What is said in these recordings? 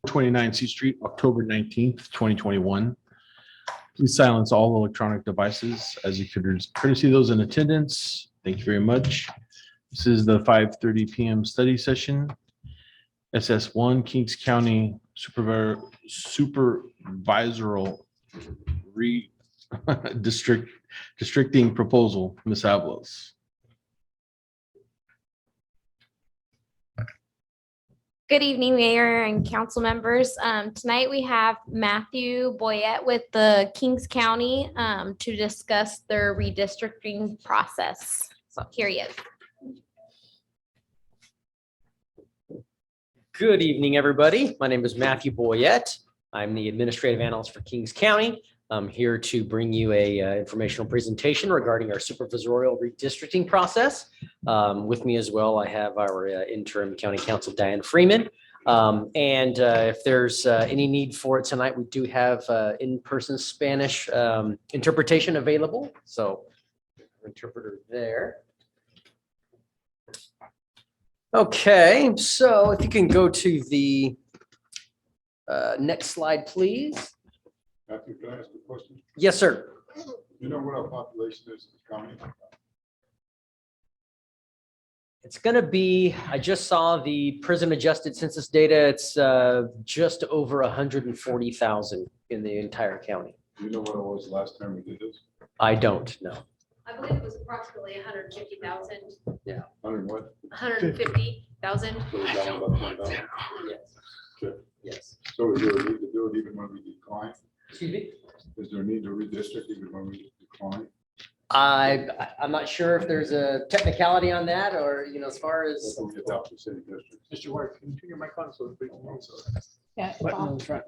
29 C Street, October 19th, 2021. Please silence all electronic devices as you courtesy those in attendance. Thank you very much. This is the 5:30 p.m. study session. SS1 Kings County Supervisoral Districting Proposal. Ms. Avalos. Good evening, Mayor and council members. Tonight we have Matthew Boyette with the Kings County to discuss their redistricting process. So here he is. Good evening, everybody. My name is Matthew Boyette. I'm the administrative analyst for Kings County. I'm here to bring you a informational presentation regarding our supervisorial redistricting process. With me as well, I have our interim county counsel, Diane Freeman. If there's any need for it tonight, we do have in-person Spanish interpretation available. So interpreter there. Okay, so if you can go to the next slide, please. Matthew, can I ask a question? Yes, sir. You know what our population is in the county? It's going to be, I just saw the prism adjusted census data. It's just over 140,000 in the entire county. Do you know what it was last time we did this? I don't know. I believe it was approximately 150,000. Yeah. 100 what? 150,000. So we're down about 10,000. Yes. Okay. Yes. So is there a need to do it even when we decline? Excuse me? Is there a need to redistrict even when we decline? I'm not sure if there's a technicality on that or, as far as. When we adopt the city districts? Mr. Ward, can you turn your mic on so we can hear you? Yeah. Button on the front.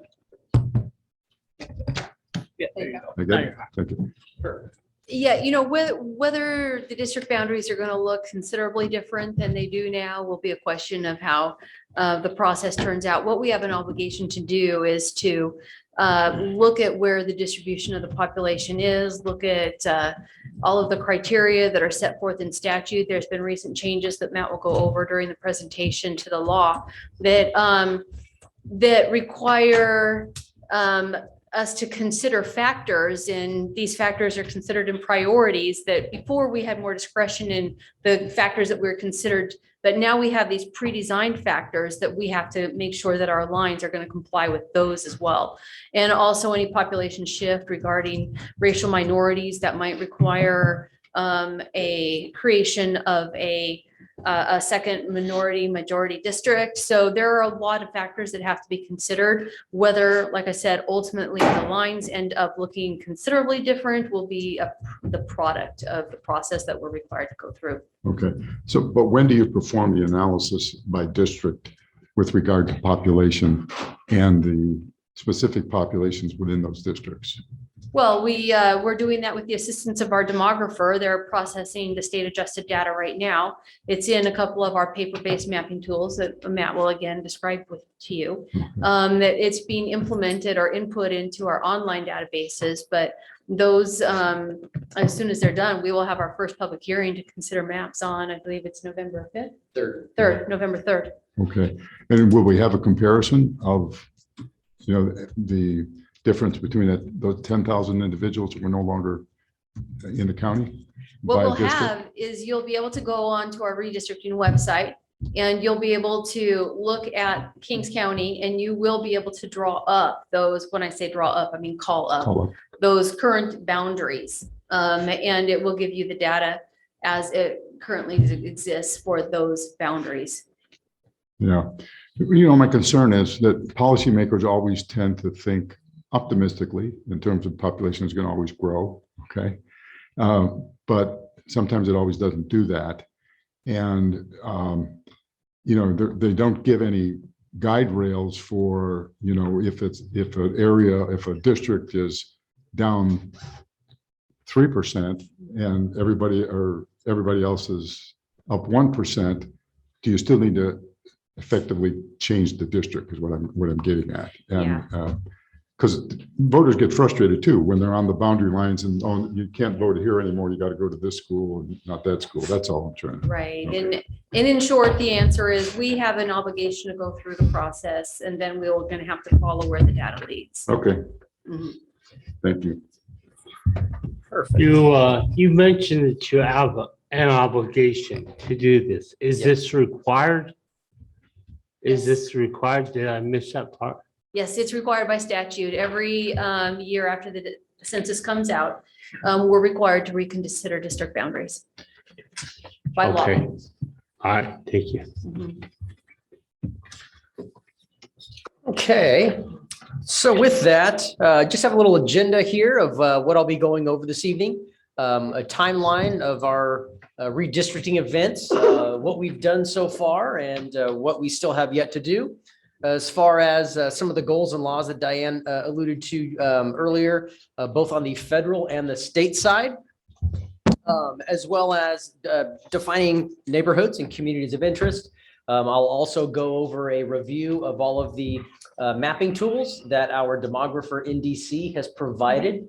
Yeah, there you go. Okay, thank you. Perfect. Yeah, whether the district boundaries are going to look considerably different than they do now will be a question of how the process turns out. What we have an obligation to do is to look at where the distribution of the population is, look at all of the criteria that are set forth in statute. There's been recent changes that Matt will go over during the presentation to the law that that require us to consider factors, and these factors are considered in priorities that before we had more discretion in the factors that were considered, but now we have these pre-designed factors that we have to make sure that our lines are going to comply with those as well. And also any population shift regarding racial minorities that might require a creation of a second majority district. So there are a lot of factors that have to be considered. Whether, like I said, ultimately the lines end up looking considerably different will be the product of the process that we're required to go through. Okay, so, but when do you perform the analysis by district with regard to population and the specific populations within those districts? Well, we're doing that with the assistance of our demographer. They're processing the state adjusted data right now. It's in a couple of our paper-based mapping tools that Matt will again describe to you. That it's being implemented or input into our online databases, but those, as soon as they're done, we will have our first public hearing to consider maps on, I believe it's November 5th? November 3rd. Okay, and will we have a comparison of, the difference between those 10,000 individuals that were no longer in the county? What by we'll district? have is you'll be able to go on to our redistricting website and you'll be able to look at Kings County and you will be able to draw up those, when I say draw up, I mean call up those current boundaries. And it will give you the data as it currently exists for those boundaries. Yeah, my concern is that policymakers always tend to think optimistically in terms of population is going to always grow. Okay. But sometimes it always doesn't do that. And, they don't give any guide rails for, if a district is down 3% and everybody else is up 1%, do you still need to effectively change the district is what I'm getting at. And because voters get frustrated too when they're on the boundary lines and, oh, you can't vote here anymore. You got to go to this school and not that school. That's all I'm trying to. Right. Okay. And in short, the answer is we have an obligation to go through the process and then we're going to have to follow where the data leads. Okay, Mhm. thank you. Perfect. You mentioned that you have an obligation to do this. Is Yes. this required? Is Yes. this required? Did I miss that part? Yes, it's required by statute. Every year after the census comes out, we're required to reconsider district boundaries by law. Okay. All right, thank you. Mhm. Okay, so with that, just have a little agenda here of what I'll be going over this evening. A timeline of our redistricting events, what we've done so far and what we still have yet to do. As far as some of the goals and laws that Diane alluded to earlier, both on the federal and the state side, as well as defining neighborhoods and communities of interest. I'll also go over a review of all of the mapping tools that our demographer NDC has provided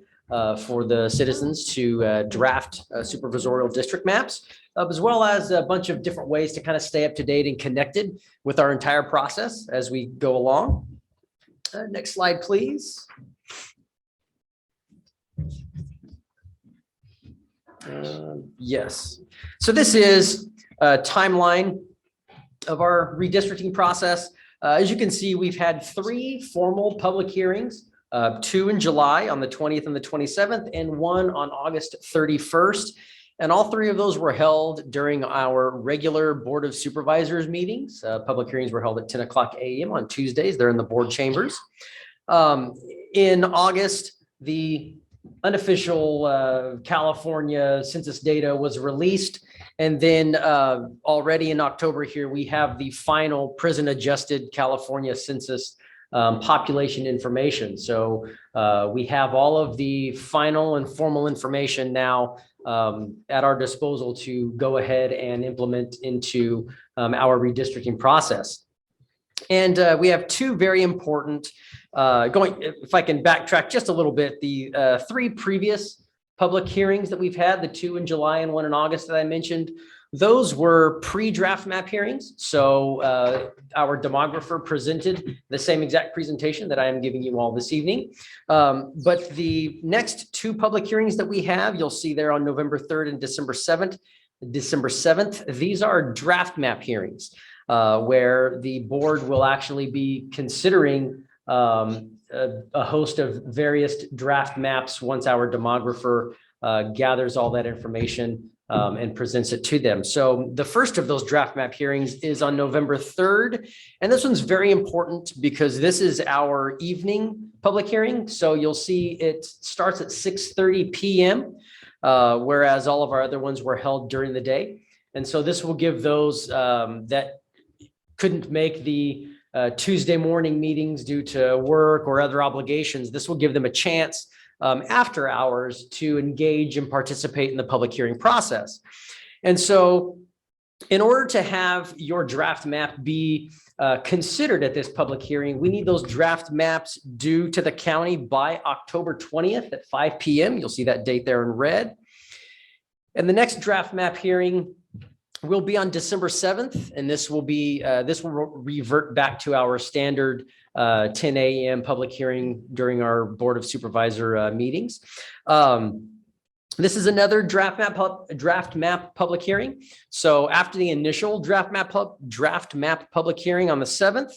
for the citizens to draft supervisorial district maps, as well as a bunch of different ways to kind of stay up to date and connected with our entire process as we go along. Next slide, please. Yes. So this is a timeline of our redistricting process. As you can see, we've had 3 formal public hearings, 2 in July on the 20th and the 27th, and 1 on August 31st. And all 3 of those were held during our regular Board of Supervisors meetings. Public hearings were held at 10 o'clock a.m. on Tuesdays. They're in the board chambers. In August, the unofficial California census data was released. And then already in October here, we have the final prison adjusted California census population information. So we have all of the final and formal information now at our disposal to go ahead and implement into our redistricting process. And we have 2 very important, if I can backtrack just a little bit, the 3 previous public hearings that we've had, the 2 in July and 1 in August that I mentioned, those were pre-draft map hearings. So our demographer presented the same exact presentation that I am giving you all this evening. But the next 2 public hearings that we have, you'll see there on November 3rd and December 7th, these are draft map hearings where the board will actually be considering a host of various draft maps once our demographer gathers all that information and presents it to them. So the first of those draft map hearings is on November 3rd. And this one's very important because this is our evening public hearing. So you'll see it starts at 6:30 p.m., whereas all of our other ones were held during the day. And so this will give those that couldn't make the Tuesday morning meetings due to work or other obligations, this will give them a chance after hours to engage and participate in the public hearing process. And so in order to have your draft map be considered at this public hearing, we need those draft maps due to the county by October 20th at 5 p.m. You'll see that date there in red. And the next draft map hearing will be on December 7th, and this will revert back to our standard 10 a.m. public hearing during our Board of Supervisor meetings. This is another draft map public hearing. So after the initial draft map public hearing on the 7th,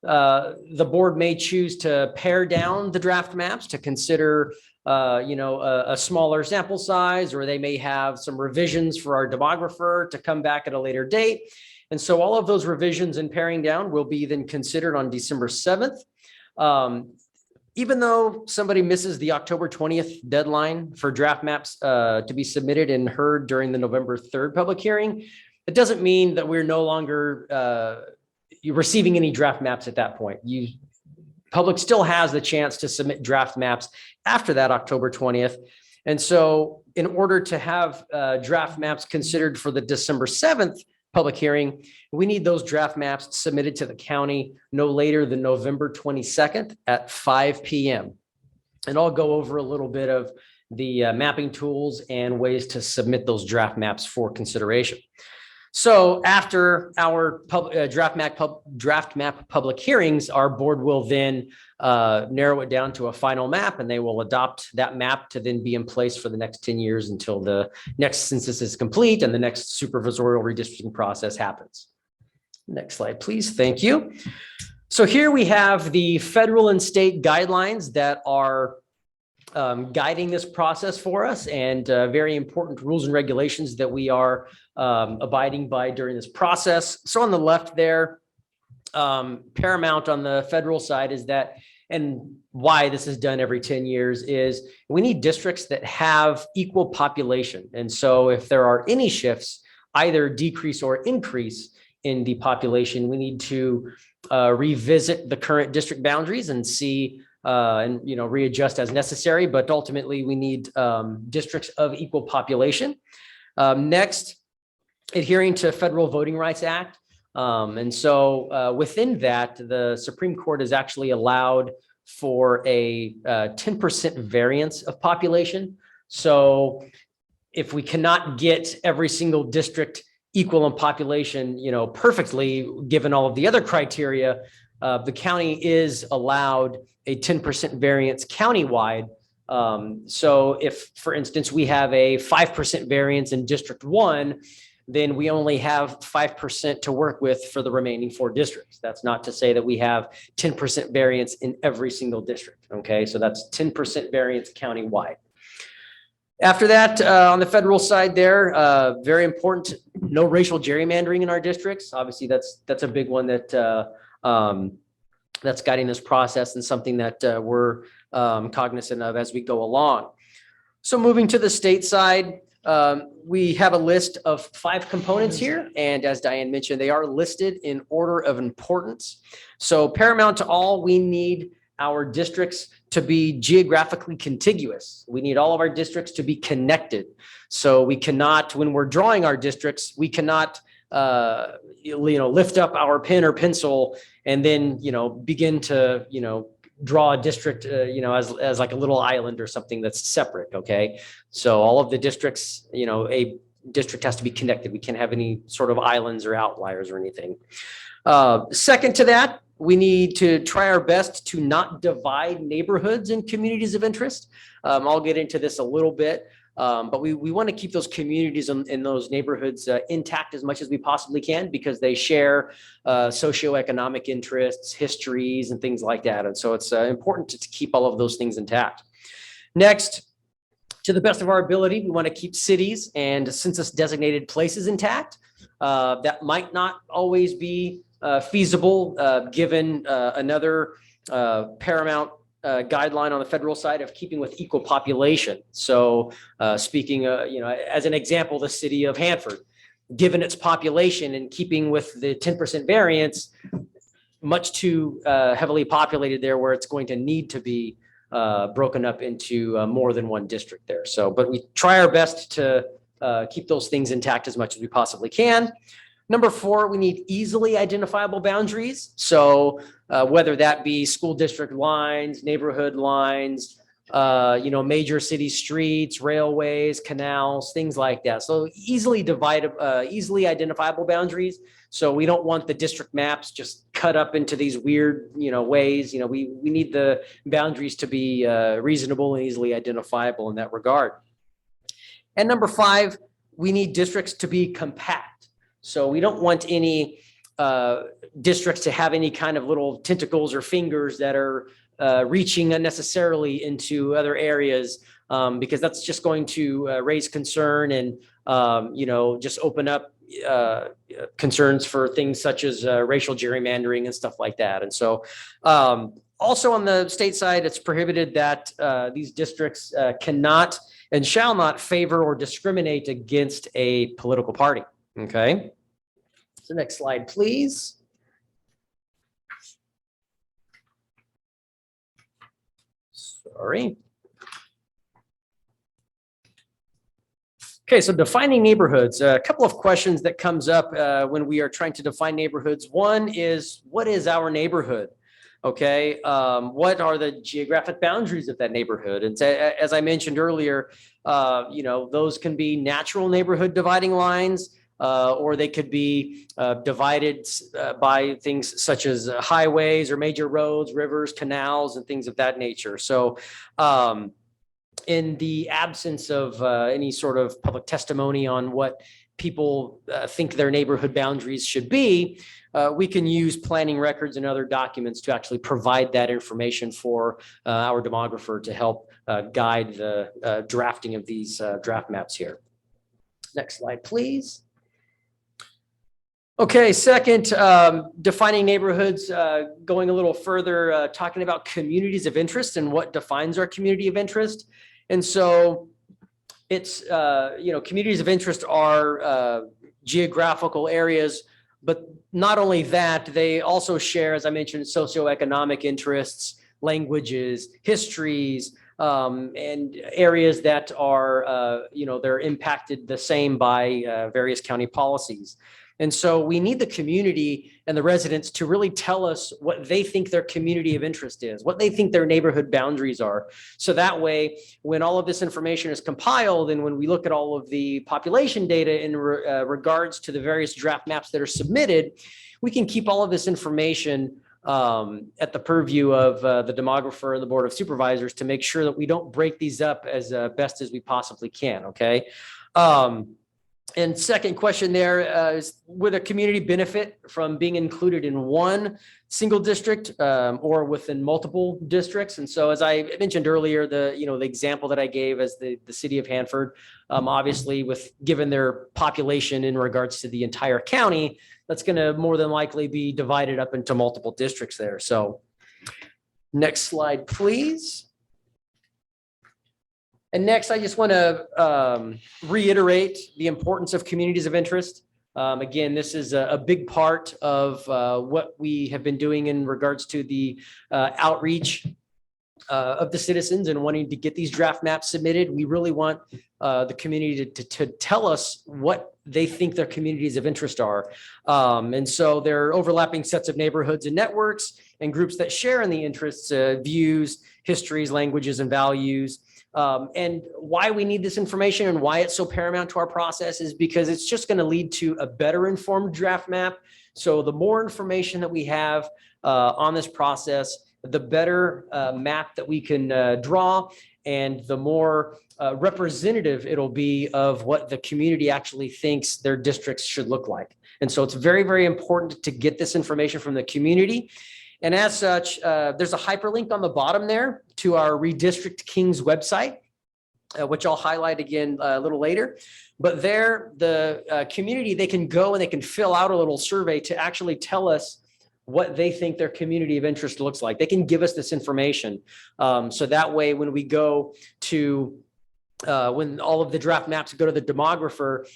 the board may choose to pare down the draft maps to consider a smaller sample size, or they may have some revisions for our demographer to come back at a later date. And so all of those revisions and paring down will be then considered on December 7th. Even though somebody misses the October 20th deadline for draft maps to be submitted and heard during the November 3rd public hearing, it doesn't mean that we're no longer receiving any draft maps at that point. Public still has the chance to submit draft maps after that October 20th. And so in order to have draft maps considered for the December 7th public hearing. We need those draft maps submitted to the county no later than November 22nd at 5 p.m. And I'll go over a little bit of the mapping tools and ways to submit those draft maps for consideration. So after our draft map public hearings, our board will then narrow it down to a final map, and they will adopt that map to then be in place for the next 10 years until the next census is complete and the next supervisorial redistricting process happens. Next slide, please. Thank you. So here we have the federal and state guidelines that are guiding this process for us, and very important rules and regulations that we are abiding by during this process. So on the left there, paramount on the federal side is that, and why this is done every 10 years, is we need districts that have equal population. And so if there are any shifts, either decrease or increase in the population, we need to revisit the current district boundaries and see and readjust as necessary. But ultimately, we need districts of equal population. Next, adhering to Federal Voting Rights Act. And so within that, the Supreme Court has actually allowed for a 10% variance of population. So if we cannot get every single district equal in population, perfectly, given all of the other criteria, the county is allowed a 10% variance countywide. So if, for instance, we have a 5% variance in District 1, then we only have 5% to work with for the remaining 4 districts. That's not to say that we have 10% variance in every single district. Okay, so that's 10% variance countywide. After that, on the federal side there, very important, no racial gerrymandering in our districts. Obviously, that's a big one that that's guiding this process, and something that we're cognizant of as we go along. So moving to the state side, we have a list of 5 components here. And as Diane mentioned, they are listed in order of importance. So paramount to all, we need our districts to be geographically contiguous. We need all of our districts to be connected. So we cannot, when we're drawing our districts, we cannot lift up our pen or pencil and then, begin to, draw a district, as like a little island or something that's separate. Okay. So all of the districts, a district has to be connected. We can't have any sort of islands or outliers or anything. Second to that, we need to try our best to not divide neighborhoods and communities of interest. I'll get into this a little bit. But we want to keep those communities in those neighborhoods intact as much as we possibly can, because they share socioeconomic interests, histories, and things like that. And so it's important to keep all of those things intact. Next, to the best of our ability, we want to keep cities and census designated places intact. That might not always be feasible given another paramount guideline on the federal side of keeping with equal population. So speaking, as an example, the city of Hanford, given its population and keeping with the 10% variance, much too heavily populated there, where it's going to need to be broken up into more than one district there. So, but we try our best to keep those things intact as much as we possibly can. Number 4, we need easily identifiable boundaries. So whether that be school district lines, neighborhood lines, major city streets, railways, canals, things like that. So easily identifiable boundaries. So we don't want the district maps just cut up into these weird, ways. We need the boundaries to be reasonable and easily identifiable in that regard. And number 5, we need districts to be compact. So we don't want any districts to have any kind of little tentacles or fingers that are reaching unnecessarily into other areas, because that's just going to raise concern and, just open up concerns for things such as racial gerrymandering and stuff like that. And so also on the state side, it's prohibited that these districts cannot and shall not favor or discriminate against a political party. Okay. So next slide, please. Sorry. Okay, so defining neighborhoods, a couple of questions that comes up when we are trying to define neighborhoods. One is, what is our neighborhood? Okay, what are the geographic boundaries of that neighborhood? And as I mentioned earlier, those can be natural neighborhood dividing lines, or they could be divided by things such as highways or major roads, rivers, canals, and things of that nature. So, in the absence of any sort of public testimony on what people think their neighborhood boundaries should be, we can use planning records and other documents to actually provide that information for our demographer to help guide the drafting of these draft maps here. Next slide, please. Okay, second, defining neighborhoods, going a little further, talking about communities of interest and what defines our community of interest. And so it's, communities of interest are geographical areas, but not only that, they also share, as I mentioned, socioeconomic interests, languages, histories, and areas that are, they're impacted the same by various county policies. And so we need the community and the residents to really tell us what they think their community of interest is, what they think their neighborhood boundaries are. So that way, when all of this information is compiled and when we look at all of the population data in regards to the various draft maps that are submitted, we can keep all of this information at the purview of the demographer and the Board of Supervisors to make sure that we don't break these up as best as we possibly can, okay? And second question there is, would a community benefit from being included in one single district or within multiple districts? And so, as I mentioned earlier, the example that I gave as the city of Hanford, obviously given their population in regards to the entire county, that's going to more than likely be divided up into multiple districts there. So next slide, please. And next, I just want to reiterate the importance of communities of interest. Again, this is a big part of what we have been doing in regards to the outreach of the citizens and wanting to get these draft maps submitted. We really want the community to tell us what they think their communities of interest are. And so there are overlapping sets of neighborhoods and networks and groups that share in the interests, views, histories, languages, and values. And why we need this information and why it's so paramount to our process is because it's just going to lead to a better informed draft map. So the more information that we have on this process, the better map that we can draw, and the more representative it'll be of what the community actually thinks their districts should look like. And so it's very, very important to get this information from the community. And as such, there's a hyperlink on the bottom there to our Redistrict Kings website, which I'll highlight again a little later. But there, the community, they can go and they can fill out a little survey to actually tell us what they think their community of interest looks like. They can give us this information. So that way, when we go to when all of the draft maps go to the demographer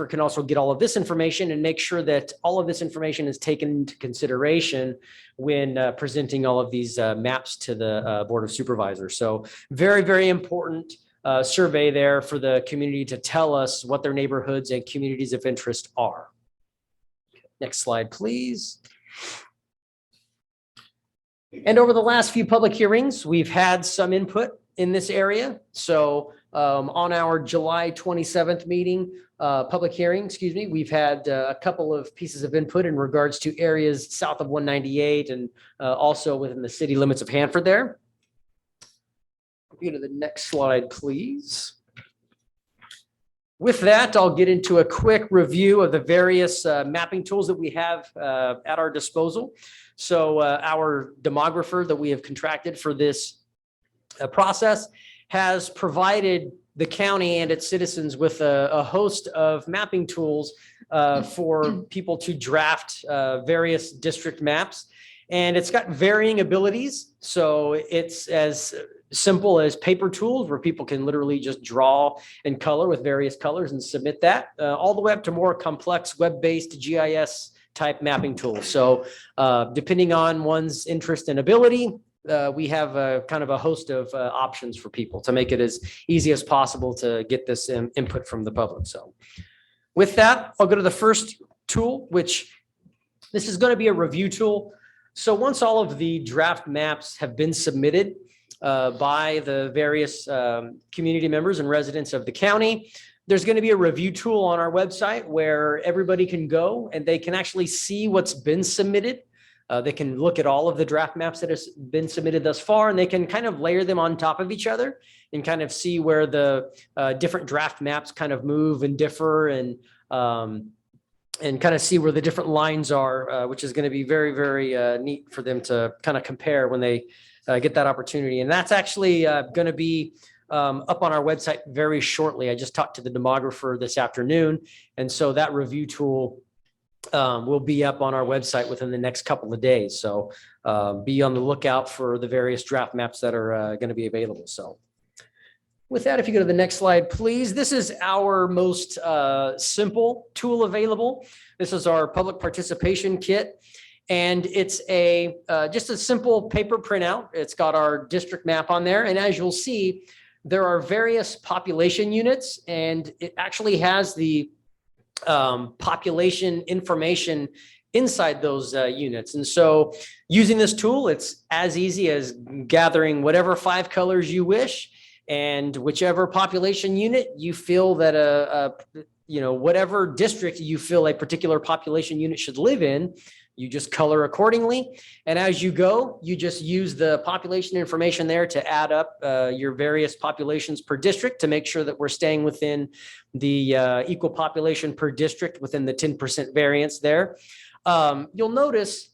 can also get all of this information and make sure that all of this information is taken into consideration when presenting all of these maps to the Board of Supervisors. So very, very important survey there for the community to tell us what their neighborhoods and communities of interest are. Next slide, please. And over the last few public hearings, we've had some input in this area. So on our July 27th meeting, public hearing, we've had a couple of pieces of input in regards to areas south of 198 and also within the city limits of Hanford there. Go to the next slide, please. With that, I'll get into a quick review of the various mapping tools that we have at our disposal. So our demographer that we have contracted for this process has provided the county and its citizens with a host of mapping tools for people to draft various district maps. And it's got varying abilities. So it's as simple as paper tools where people can literally just draw and color with various colors and submit that, all the way up to more complex web-based GIS type mapping tools. So depending on one's interest and ability, we have a kind of a host of options for people to make it as easy as possible to get this input from the public. So with that, I'll go to the first tool, which this is going to be a review tool. So once all of the draft maps have been submitted by the various community members and residents of the county, there's going to be a review tool on our website where everybody can go and they can actually see what's been submitted. They can look at all of the draft maps that have been submitted thus far, and they can kind of layer them on top of each other and kind of see where the different draft maps kind of move and differ, and kind of see where the different lines are, which is going to be very, very neat for them to kind of compare when they get that opportunity. And that's actually going to be up on our website very shortly. I just talked to the demographer this afternoon, and so that review tool will be up on our website within the next couple of days. So be on the lookout for the various draft maps that are going to be available. So with that, if you go to the next slide, please. This is our most simple tool available. This is our public participation kit. And it's just a simple paper printout. It's got our district map on there. And as you'll see, there are various population units, and it actually has the population information inside those units. And so using this tool, it's as easy as gathering whatever 5 colors you wish, and whichever population unit you feel that whatever district you feel a particular population unit should live in, you just color accordingly. And as you go, you just use the population information there to add up your various populations per district to make sure that we're staying within the equal population per district within the 10% variance there. You'll notice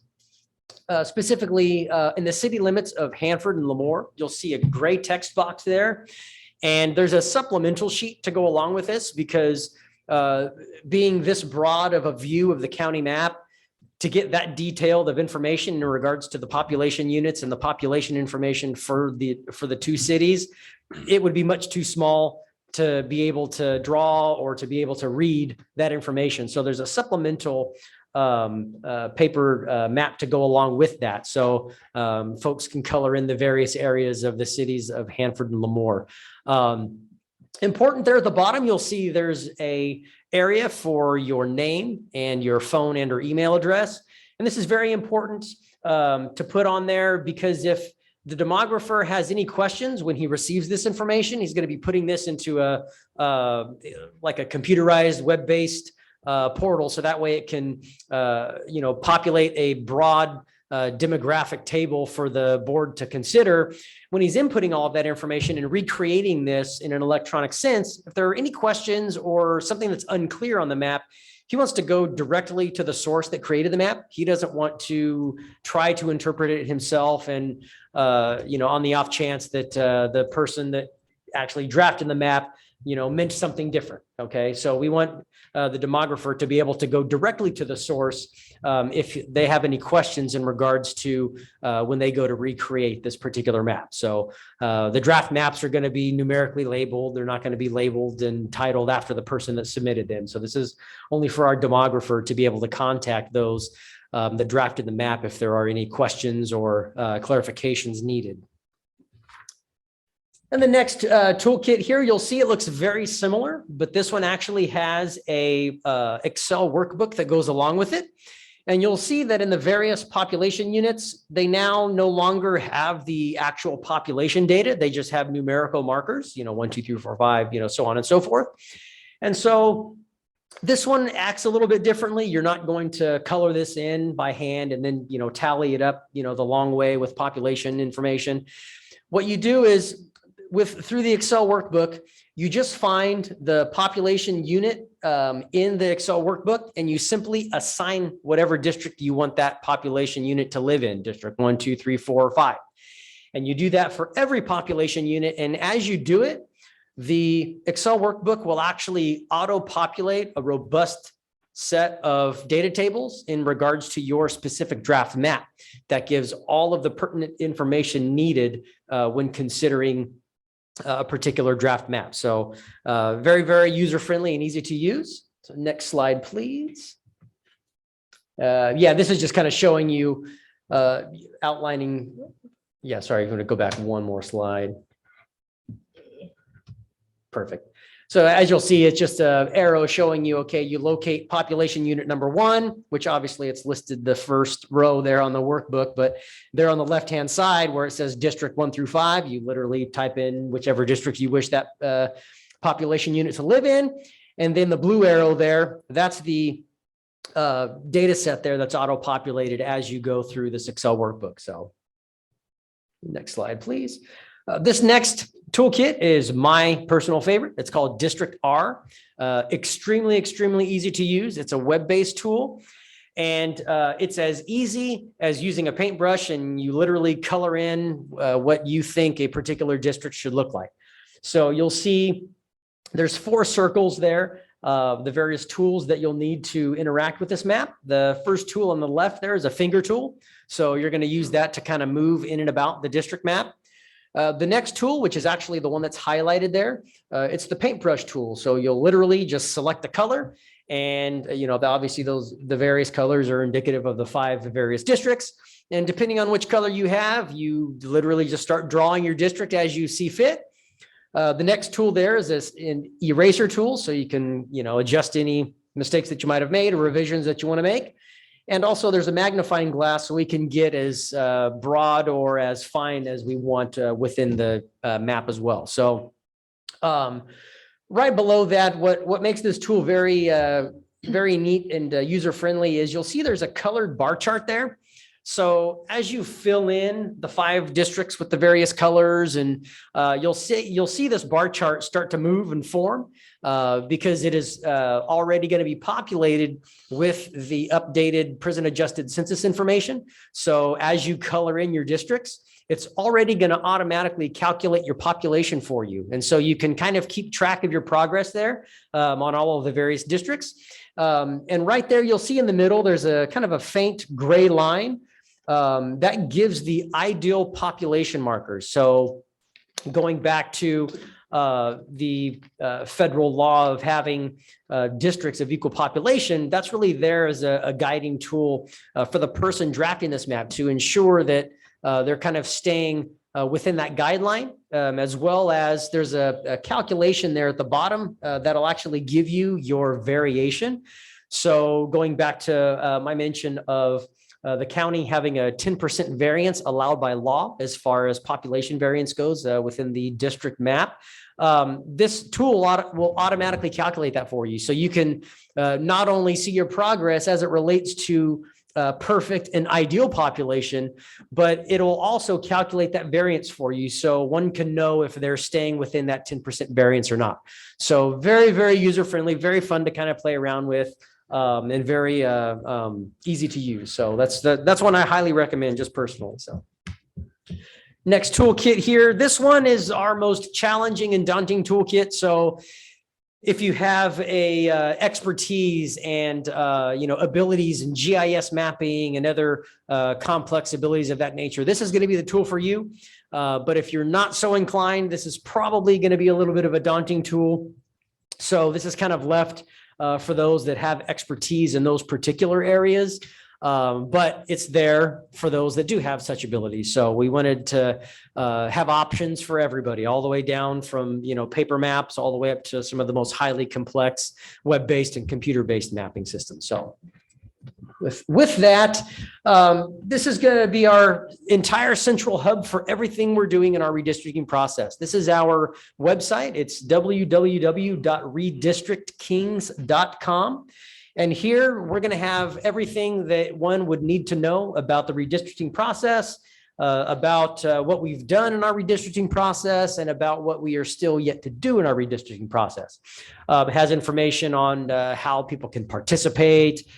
specifically in the city limits of Hanford and Lemoore, you'll see a gray text box there. And there's a supplemental sheet to go along with this because being this broad of a view of the county map, to get that detailed of information in regards to the population units and the population information for the 2 cities, it would be much too small to be able to draw or to be able to read that information. So there's a supplemental paper map to go along with that. So folks can color in the various areas of the cities of Hanford and Lemoore. Important there at the bottom, you'll see there's a area for your name and your phone and or email address. And this is very important to put on there because if the demographer has any questions when he receives this information, he's going to be putting this into like a computerized web-based portal. So that way it can, populate a broad demographic table for the board to consider when he's inputting all of that information and recreating this in an electronic sense. If there are any questions or something that's unclear on the map, he wants to go directly to the source that created the map. He doesn't want to try to interpret it himself and, on the off chance that the person that actually drafted the map, meant something different. Okay. So we want the demographer to be able to go directly to the source if they have any questions in regards to when they go to recreate this particular map. So the draft maps are going to be numerically labeled. They're not going to be labeled and titled after the person that submitted them. So this is only for our demographer to be able to contact those that drafted the map if there are any questions or clarifications needed. And the next toolkit here, you'll see it looks very similar, but this one actually has a Excel workbook that goes along with it. And you'll see that in the various population units, they now no longer have the actual population data. They just have numerical markers, 1, 2, 3, 4, 5, so on and so forth. And so this one acts a little bit differently. You're not going to color this in by hand and then, tally it up, the long way with population information. What you do is through the Excel workbook, you just find the population unit in the Excel workbook, and you simply assign whatever district you want that population unit to live in, district 1, 2, 3, 4, or 5. And you do that for every population unit. And as you do it, the Excel workbook will actually auto-populate a robust set of data tables in regards to your specific draft map that gives all of the pertinent information needed when considering a particular draft map. So very, very user-friendly and easy to use. So next slide, please. This is just kind of showing you, outlining Yeah, sorry, I'm going to go back one more slide. Perfect. So as you'll see, it's just an arrow showing you, okay, you locate population unit number 1, which obviously it's listed the first row there on the workbook, but there on the left-hand side where it says district 1 through 5, you literally type in whichever district you wish that population unit to live in. And then the blue arrow there, that's the data set there that's auto-populated as you go through this Excel workbook. So next slide, please. This next toolkit is my personal favorite. It's called District R. Extremely, extremely easy to use. It's a web-based tool. And it's as easy as using a paintbrush, and you literally color in what you think a particular district should look like. So you'll see there's 4 circles there, the various tools that you'll need to interact with this map. The first tool on the left there is a finger tool. So you're going to use that to kind of move in and about the district map. The next tool, which is actually the one that's highlighted there, it's the paintbrush tool. So you'll literally just select the color, and obviously the various colors are indicative of the 5 various districts. And depending on which color you have, you literally just start drawing your district as you see fit. The next tool there is an eraser tool, so you can adjust any mistakes that you might have made or revisions that you want to make. And also there's a magnifying glass, so we can get as broad or as fine as we want within the map as well. So right below that, what makes this tool very, very neat and user-friendly is you'll see there's a colored bar chart there. So as you fill in the 5 districts with the various colors, and you'll see this bar chart start to move and form because it is already going to be populated with the updated prison adjusted census information. So as you color in your districts, it's already going to automatically calculate your population for you. And so you can kind of keep track of your progress there on all of the various districts. And right there, you'll see in the middle, there's a kind of a faint gray line that gives the ideal population markers. So going back to the federal law of having districts of equal population, that's really there as a guiding tool for the person drafting this map to ensure that they're kind of staying within that guideline, as well as there's a calculation there at the bottom that'll actually give you your variation. So going back to my mention of the county having a 10% variance allowed by law as far as population variance goes within the district map. This tool will automatically calculate that for you. So you can not only see your progress as it relates to perfect and ideal population, but it'll also calculate that variance for you. So one can know if they're staying within that 10% variance or not. So very, very user-friendly, very fun to kind of play around with. And very easy to use. So that's one I highly recommend just personally. So next toolkit here, this one is our most challenging and daunting toolkit. So if you have a expertise and abilities in GIS mapping and other complex abilities of that nature, this is going to be the tool for you. But if you're not so inclined, this is probably going to be a little bit of a daunting tool. So this is kind of left for those that have expertise in those particular areas, but it's there for those that do have such abilities. So we wanted to have options for everybody, all the way down from paper maps all the way up to some of the most highly complex web-based and computer-based mapping systems. So with that, this is going to be our entire central hub for everything we're doing in our redistricting process. This is our website. It's www.redistrictkings.com. And here we're going to have everything that one would need to know about the redistricting process, about what we've done in our redistricting process, and about what we are still yet to do in our redistricting process. It has information on how people can participate.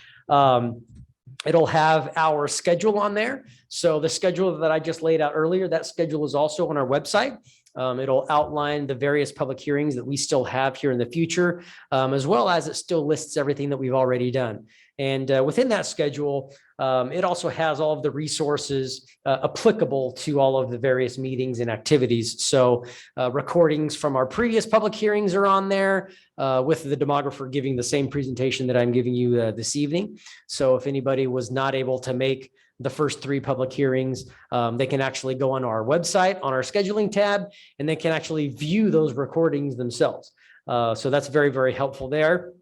It'll have our schedule on there. So the schedule that I just laid out earlier, that schedule is also on our website. It'll outline the various public hearings that we still have here in the future, as well as it still lists everything that we've already done. And within that schedule, it also has all of the resources applicable to all of the various meetings and activities. So recordings from our previous public hearings are on there, with the demographer giving the same presentation that I'm giving you this evening. So if anybody was not able to make the first 3 public hearings. They can actually go on our website, on our scheduling tab, and they can actually view those recordings themselves. So that's very, very helpful there.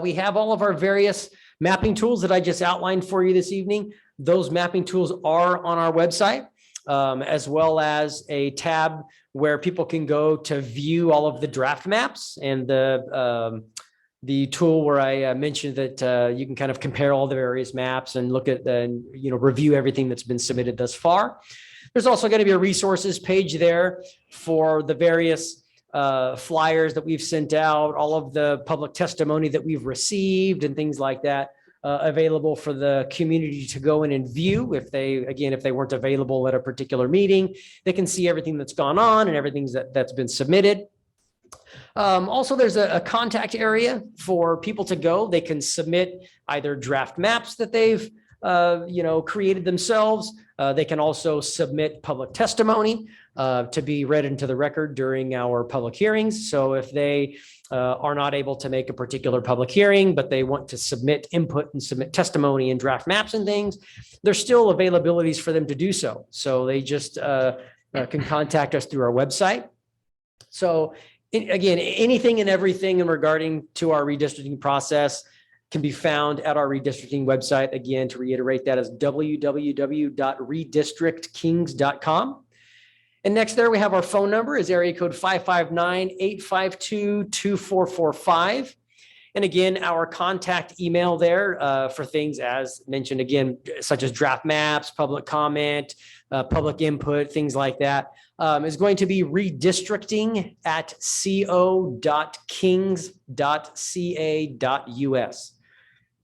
We have all of our various mapping tools that I just outlined for you this evening. Those mapping tools are on our website, as well as a tab where people can go to view all of the draft maps, and the tool where I mentioned that you can kind of compare all the various maps and look at and review everything that's been submitted thus far. There's also going to be a resources page there for the various flyers that we've sent out, all of the public testimony that we've received and things like that, available for the community to go in and view. If they weren't available at a particular meeting, they can see everything that's gone on and everything that's been submitted. Also, there's a contact area for people to go. They can submit either draft maps that they've created themselves. They can also submit public testimony to be read into the record during our public hearings. So if they are not able to make a particular public hearing, but they want to submit input and submit testimony and draft maps and things, there's still availabilities for them to do so. So they just can contact us through our website. So again, anything and everything in regarding to our redistricting process can be found at our redistricting website. Again, to reiterate, that is www.redistrictkings.com. And next there we have our phone number is area code 559-852-2445. And again, our contact email there for things as mentioned, again, such as draft maps, public comment, public input, things like that, is going to be redistricting@co.kings.ca.us.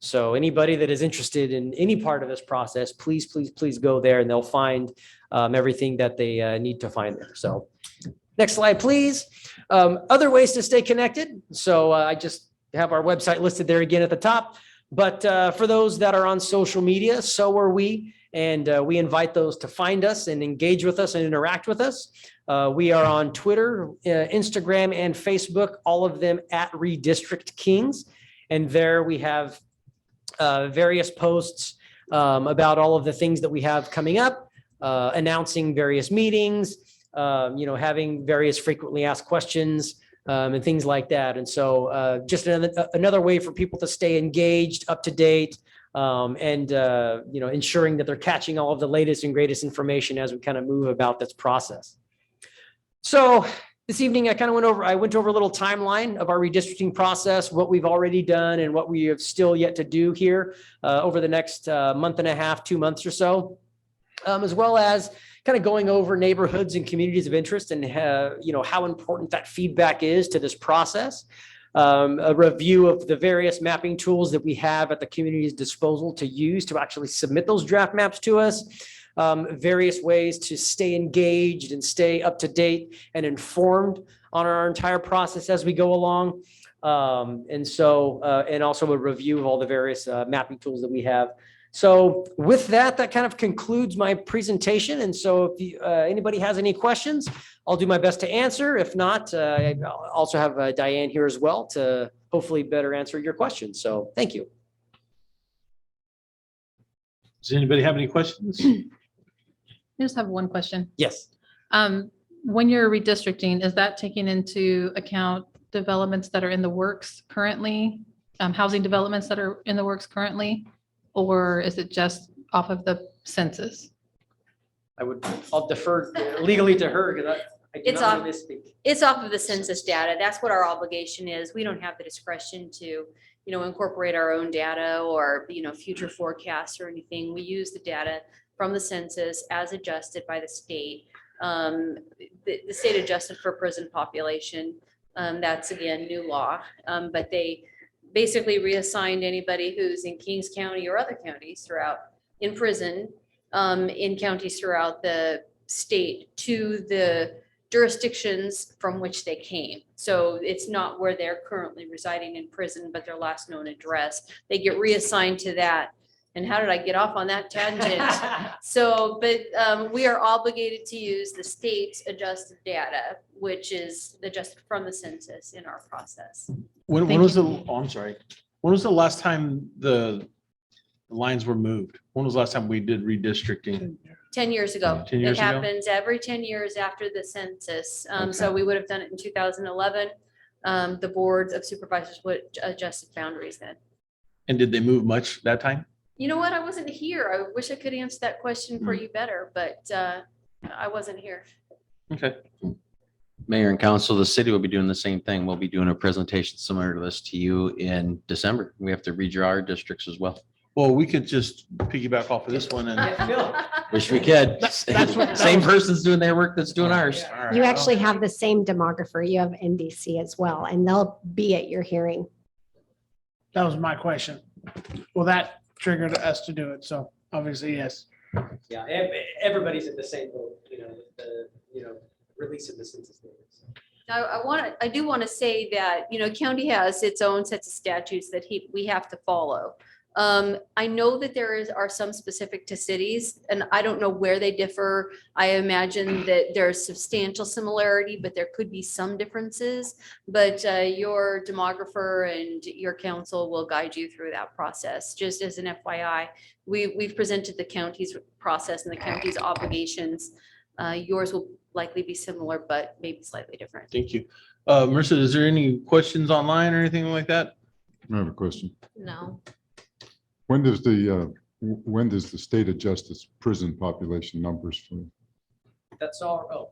So anybody that is interested in any part of this process, please, please, please go there and they'll find everything that they need to find there. So next slide, please. Other ways to stay connected. So I just have our website listed there again at the top. But for those that are on social media, so are we. And we invite those to find us and engage with us and interact with us. We are on Twitter, Instagram, and Facebook, all of them at Redistrict Kings. And there we have various posts about all of the things that we have coming up, announcing various meetings, having various frequently asked questions and things like that. And so just another way for people to stay engaged, up to date, and ensuring that they're catching all of the latest and greatest information as we kind of move about this process. So this evening, I went over a little timeline of our redistricting process, what we've already done and what we have still yet to do here over the next month and a half, 2 months or so, as well as kind of going over neighborhoods and communities of interest and how important that feedback is to this process. A review of the various mapping tools that we have at the community's disposal to use to actually submit those draft maps to us. Various ways to stay engaged and stay up to date and informed on our entire process as we go along. And also a review of all the various mapping tools that we have. So with that kind of concludes my presentation. And so if anybody has any questions, I'll do my best to answer. If not, I also have Diane here as well to hopefully better answer your questions. So thank you. Does anybody have any questions? I just have one question. Yes. When you're redistricting, is that taking into account developments that are in the works currently, housing developments that are in the works currently, or is it just off of the census? I'll defer legally to her because I do It's not off- misspeak. It's off of the census data. That's what our obligation is. We don't have the discretion to, incorporate our own data or, future forecasts or anything. We use the data from the census as adjusted by the state. The state adjusted for prison population. That's again, new law. But they basically reassigned anybody who's in Kings County or other counties in prison, in counties throughout the state to the jurisdictions from which they came. So it's not where they're currently residing in prison, but their last known address. They get reassigned to that. And how did I get off on that tangent? But we are obligated to use the state's adjusted data, which is adjusted from the census in our process. When was the, oh, I'm sorry. When was the last time the the lines were moved? When was the last time we did redistricting? 10 years ago. 10 years It ago? happens every 10 years after the census. So Okay. we would have done it in 2011. The boards of supervisors would adjust the boundaries then. And did they move much that time? You know what? I wasn't here. I wish I could answer that question for Hmm. you better, but I wasn't here. Okay. Mayor and council, the city will be doing the same thing. We'll be doing a presentation similar to this to you in December. We have to redraw our districts as well. Well, we could just piggyback off of this one and. Yeah, Phil. Wish we could. That's what- Same person's doing their work that's doing ours. All right. You actually have the same demographer. You have NDC as well, and they'll be at your hearing. That was my question. Well, that triggered us to do it. So obviously, yes. Yeah, everybody's in the same boat, release of the census data. so. I do want to say that, county has its own sets of statutes that we have to follow. I know that are some specific to cities, and I don't know where they differ. I imagine that there's substantial similarity, but there could be some differences. But your demographer and your council will guide you through that process. Just as an FYI, we've presented the county's process and the county's obligations. Yours will likely be similar, but maybe slightly different. Thank you. Marissa, is there any questions online or anything like that? I have a question. No. When does the state adjust its prison population numbers for? That's all,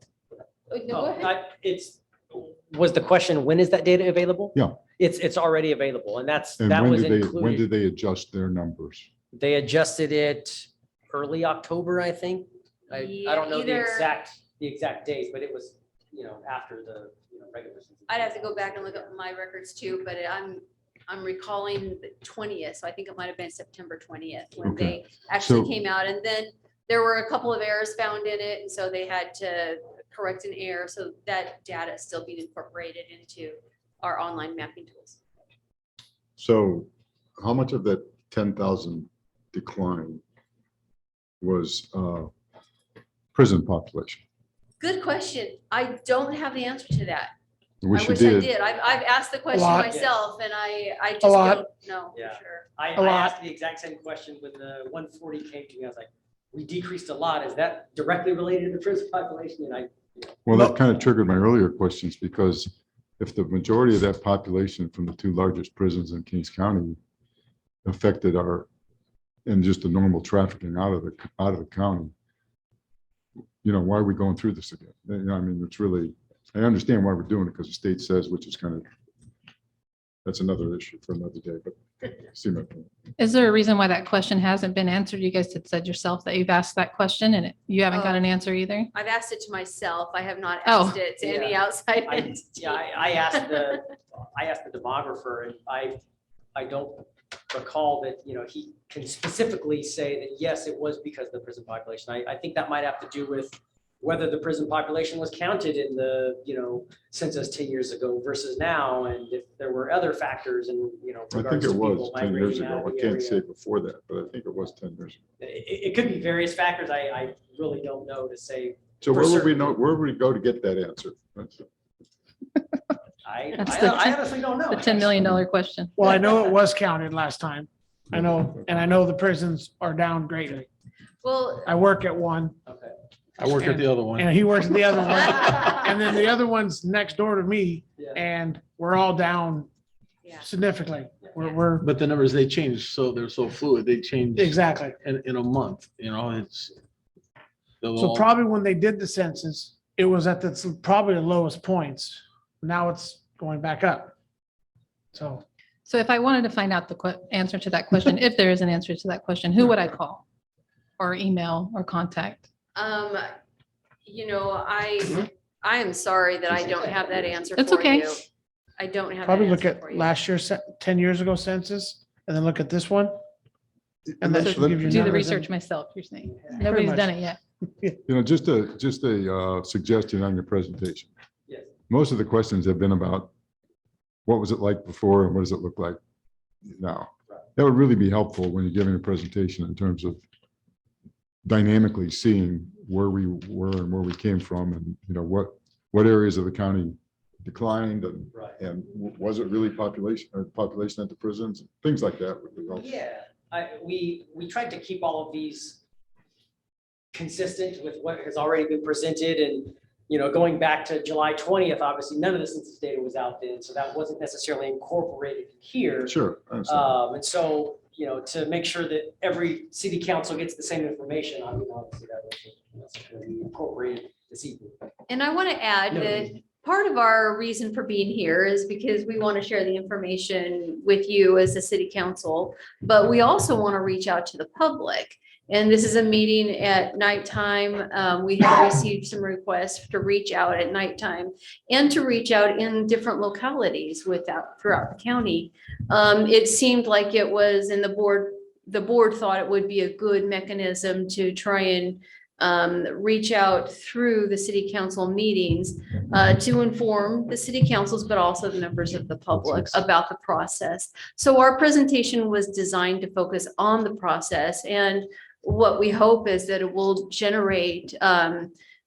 Go ahead. was the question, when is that data available? Yeah. It's already available, and And that when was do when do included. they adjust their numbers? They adjusted it early October, I think. I don't know the Yeah, exact days, but it was, after the, regular. census. I'd have to go back and look at my records too, but I'm recalling the 20th, so I think it might have been September 20th when Okay. they actually So- came out. And then there were a couple of errors found in it, and so they had to correct an error. So that data is still being incorporated into our online mapping tools. So how much of that 10,000 decline was prison population? Good question. I don't have the answer to that. I I wish you wish I did. did. I've asked the question lot. myself, and I just lot. don't know Yeah. for sure. I A lot. asked the exact same question when the 140 came to me. I was like, we decreased a lot. Is that directly related to the prison population? And Well, that kind of triggered my earlier questions, because if the majority of that population from the two largest prisons in Kings County affected and just the normal trafficking out of the county, why are we going through this again? I mean, it's really, I understand why we're doing it because the state says, which is that's another issue for another day, but see my point. Is there a reason why that question hasn't been answered? You guys had said yourself that you've asked that question and you haven't got an answer either. I've asked it to myself. I have not Oh. asked it to any Yeah. outside I entity. asked the demographer, and I don't recall that, he can specifically say that, yes, it was because of the prison population. I think that might have to do with whether the prison population was counted in the, census 10 years ago versus now, and if there were other factors and, I think regards it to was people 10 years migrating out ago. of I the can't say area. before that, but I think it was 10 years ago. It could be various factors. I really don't know to say. So For where would we certain. know, where would we go to get that answer? That's the I 10 honestly don't know. The $10 million question. Well, I know it was counted last time. I know, and I know the prisons are down greatly. Well, I work at one Okay. I work at the other one. and he works at the other one. And then the other one's next door to me, Yeah. and we're all down yeah. significantly. We're But the numbers, they change, so they're so fluid. They change exactly. in a month, it's. they'll So all- probably when they did the census, it was at probably the lowest points. Now it's going back up. So So if I wanted to find out the answer to that question, if there is an answer to that question, who would I call? Or email or contact? I am sorry that I don't have that answer It's for okay. you. I don't have. probably that look answer at for you. last year's 10 years ago census and then look at this one. And that Let's- should give you Do the numbers research and- myself, you're saying. Nobody's much. done it yet. Just a suggestion on your presentation. Yes. Most of the questions have been about what was it like before and what does it look like now? That would really be helpful when you're giving a presentation in terms of dynamically seeing where we were and where we came from and, what areas of the county declined Right. and was it really population at the prisons? Things like that would be helpful. Yeah, we tried to keep all of these consistent with what has already been presented, and, going back to July 20th, obviously, none of the census data was out then, so that wasn't necessarily incorporated here. Sure. I understand. And so, to make sure that every city council gets the same information, I mean, obviously that's going to be incorporated this evening. And I want to add No. that part of our reason for being here is because we want to share the information with you as a city council, but we also want to reach out to the public. And this is a meeting at nighttime. We have received some requests to reach out at nighttime and to reach out in different localities throughout the county. It seemed like it was, and the board thought it would be a good mechanism to try and reach out through the city council meetings to inform the city councils, but also the members of the public about the process. So our presentation was designed to focus on the process, and what we hope is that it will generate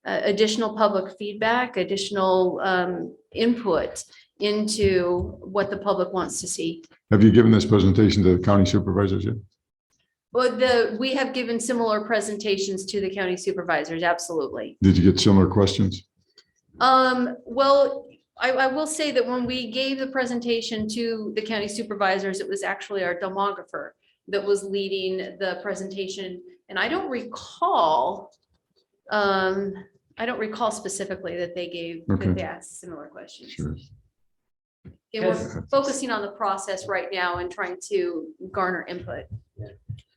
additional public feedback, additional input into what the public wants to see. Have you given this presentation to the county supervisors yet? Well, we have given similar presentations to the county supervisors, absolutely. Did you get similar questions? Well, I will say that when we gave the presentation to the county supervisors, it was actually our demographer that was leading the presentation. And I don't recall specifically that they asked similar questions. Sure. And we're focusing on the process right now and trying to garner input.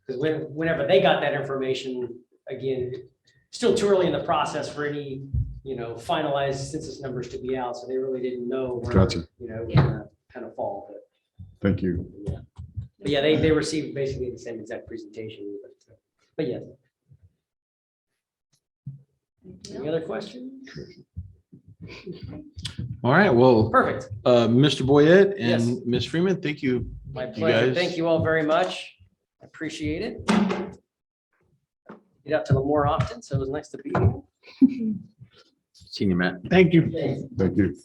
Because whenever they got that information, again, still too early in the process for any, finalized census numbers to be out. So they really didn't know where, Gotcha. it was gonna kind of fall. Thank you. But yeah, they received basically the same exact presentation. But yes. Any other questions? All right, well, Perfect. Mr. Boyette Yes. and Ms. Freeman, thank you. My You pleasure. guys. Thank you all very much. I appreciate it. Get out to Lemoore often, so it was nice to be here. Senior Matt. Thank you. Thank you.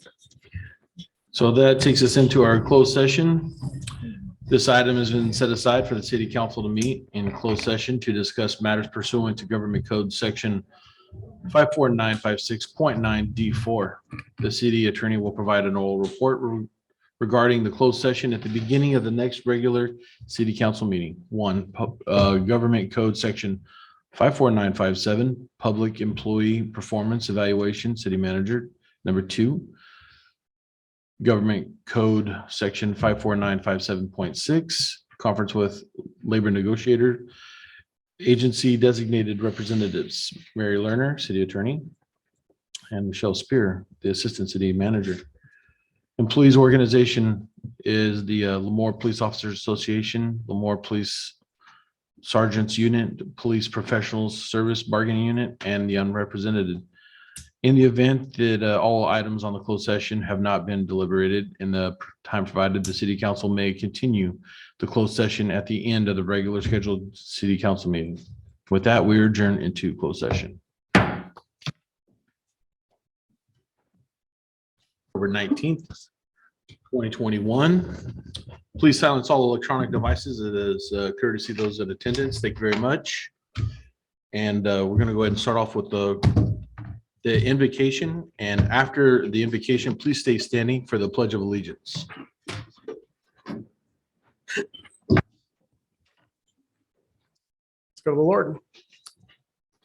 So that takes us into our closed session. This item has been set aside for the city council to meet in closed session to discuss matters pursuant to government code section 54956.9 D4. The city attorney will provide an oral report regarding the closed session at the beginning of the next regular city council meeting. One, government code section 54957, public employee performance evaluation, city manager. Number two, government code section 54957.6, conference with labor negotiator, agency designated representatives, Mary Lerner, city attorney, and Michelle Spear, the assistant city manager. Employees organization is the Lemoore Police Officers Association, Lemoore Police Sergeants Unit, Police Professionals Service Bargaining Unit, and the unrepresented. In the event that all items on the closed session have not been deliberated in the time provided, the city council may continue the closed session at the end of the regular scheduled city council meeting. With that, we adjourn into closed session. October 19th, 2021. Please silence all electronic devices. It is courtesy those in attendance. Thank you very much. And we're going to go ahead and start off with the invocation. And after the invocation, please stay standing for the Pledge of Allegiance. Let's go to the Lord.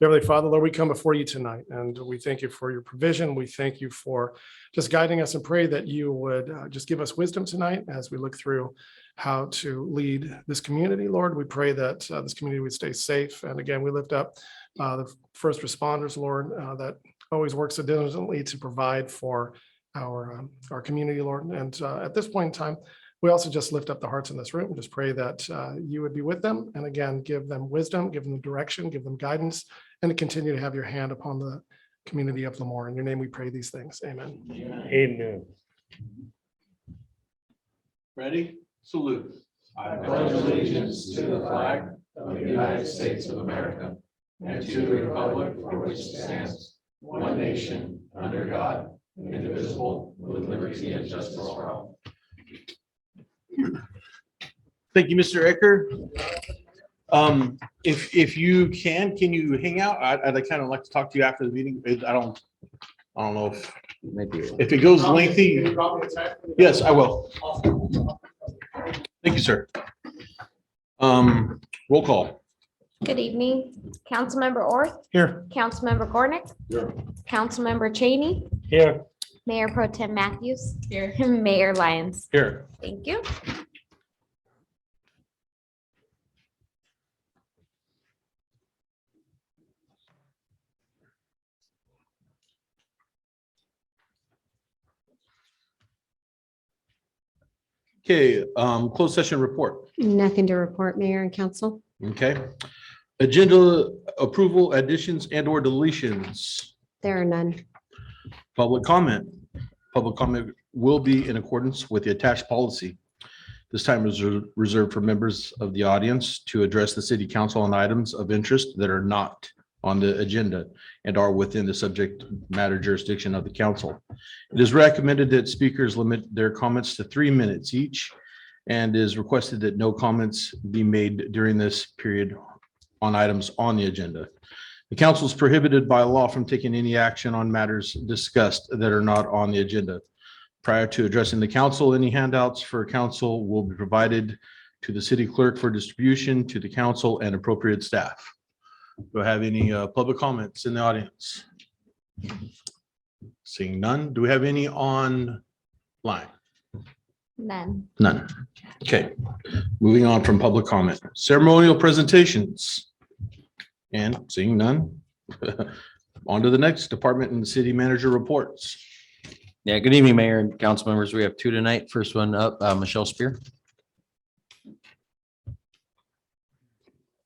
Heavenly Father, Lord, we come before you tonight and we thank you for your provision. We thank you for just guiding us and pray that you would just give us wisdom tonight as we look through how to lead this community. Lord, we pray that this community would stay safe. And again, we lift up the first responders, Lord, that always works so diligently to provide for our community, Lord. And at this point in time, we also just lift up the hearts in this room, just pray that you would be with them. And again, give them wisdom, give them direction, give them guidance, and to continue to have your hand upon the community of Lemoore. In your name, we pray these things. Amen. Amen. Ready? Salute. I pledge allegiance to the flag of the United States of America and to the republic for which it stands, one nation, under God, indivisible, with liberty and justice for all. Thank you, Mr. Ecker. If you can you hang out? I'd kind of like to talk to you after the meeting. I don't know if it goes lengthy. Yes, I will. Thank you, sir. Roll call. Good evening, Councilmember Orth, Here. Councilmember Gornick, Councilmember Cheney, Here. Mayor Pro Tem Matthews, here, Mayor Lyons. Here. Thank you. Okay, closed session report. Nothing to report, Mayor and Council. Okay. Agenda approval, additions and or deletions. There are none. Public comment. Public comment will be in accordance with the attached policy. This time is reserved for members of the audience to address the city council on items of interest that are not on the agenda and are within the subject matter jurisdiction of the council. It is recommended that speakers limit their comments to 3 minutes each, and is requested that no comments be made during this period on items on the agenda. The council is prohibited by law from taking any action on matters discussed that are not on the agenda. Prior to addressing the council, any handouts for council will be provided to the city clerk for distribution to the council and appropriate staff. Do I have any public comments in the audience? Seeing none. Do we have any online? None. None. Okay, moving on from public comment. Ceremonial presentations. And seeing none. On to the next department and the city manager reports. Yeah, good evening, Mayor and council members. We have two tonight. First one up, Michelle Spear.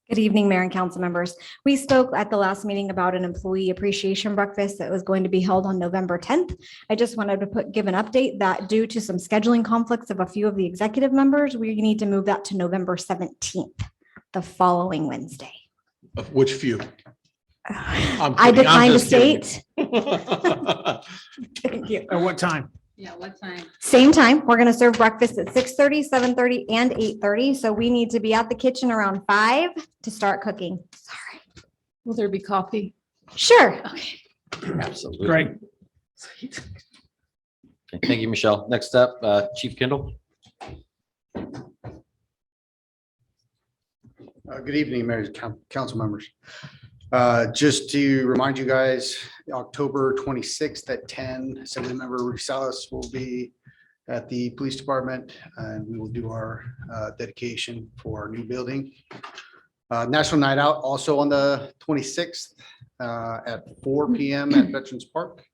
Good evening, Mayor and council members. We spoke at the last meeting about an employee appreciation breakfast that was going to be held on November 10th. I just wanted to give an update that due to some scheduling conflicts of a few of the executive members, we need to move that to November 17th, the following Wednesday. Of which few? I kidding. I'm declined to just kidding. state. Thank you. At what time? Yeah, what time? Same time, we're gonna serve breakfast at 6:30, 7:30, and 8:30. So we need to be at the kitchen around 5 to start cooking. Sorry. Will there be coffee? Sure. Okay. Absolutely. Great. Okay, thank you, Michelle. Next up, Chief Kendall. Good evening, Mayor, council members. Just to remind you guys, October 26th at 10, Assemblymember Rosales will be at the police department, and we will do our dedication for our new building. National Night Out also on the 26th at 4 p.m. at Veterans Park.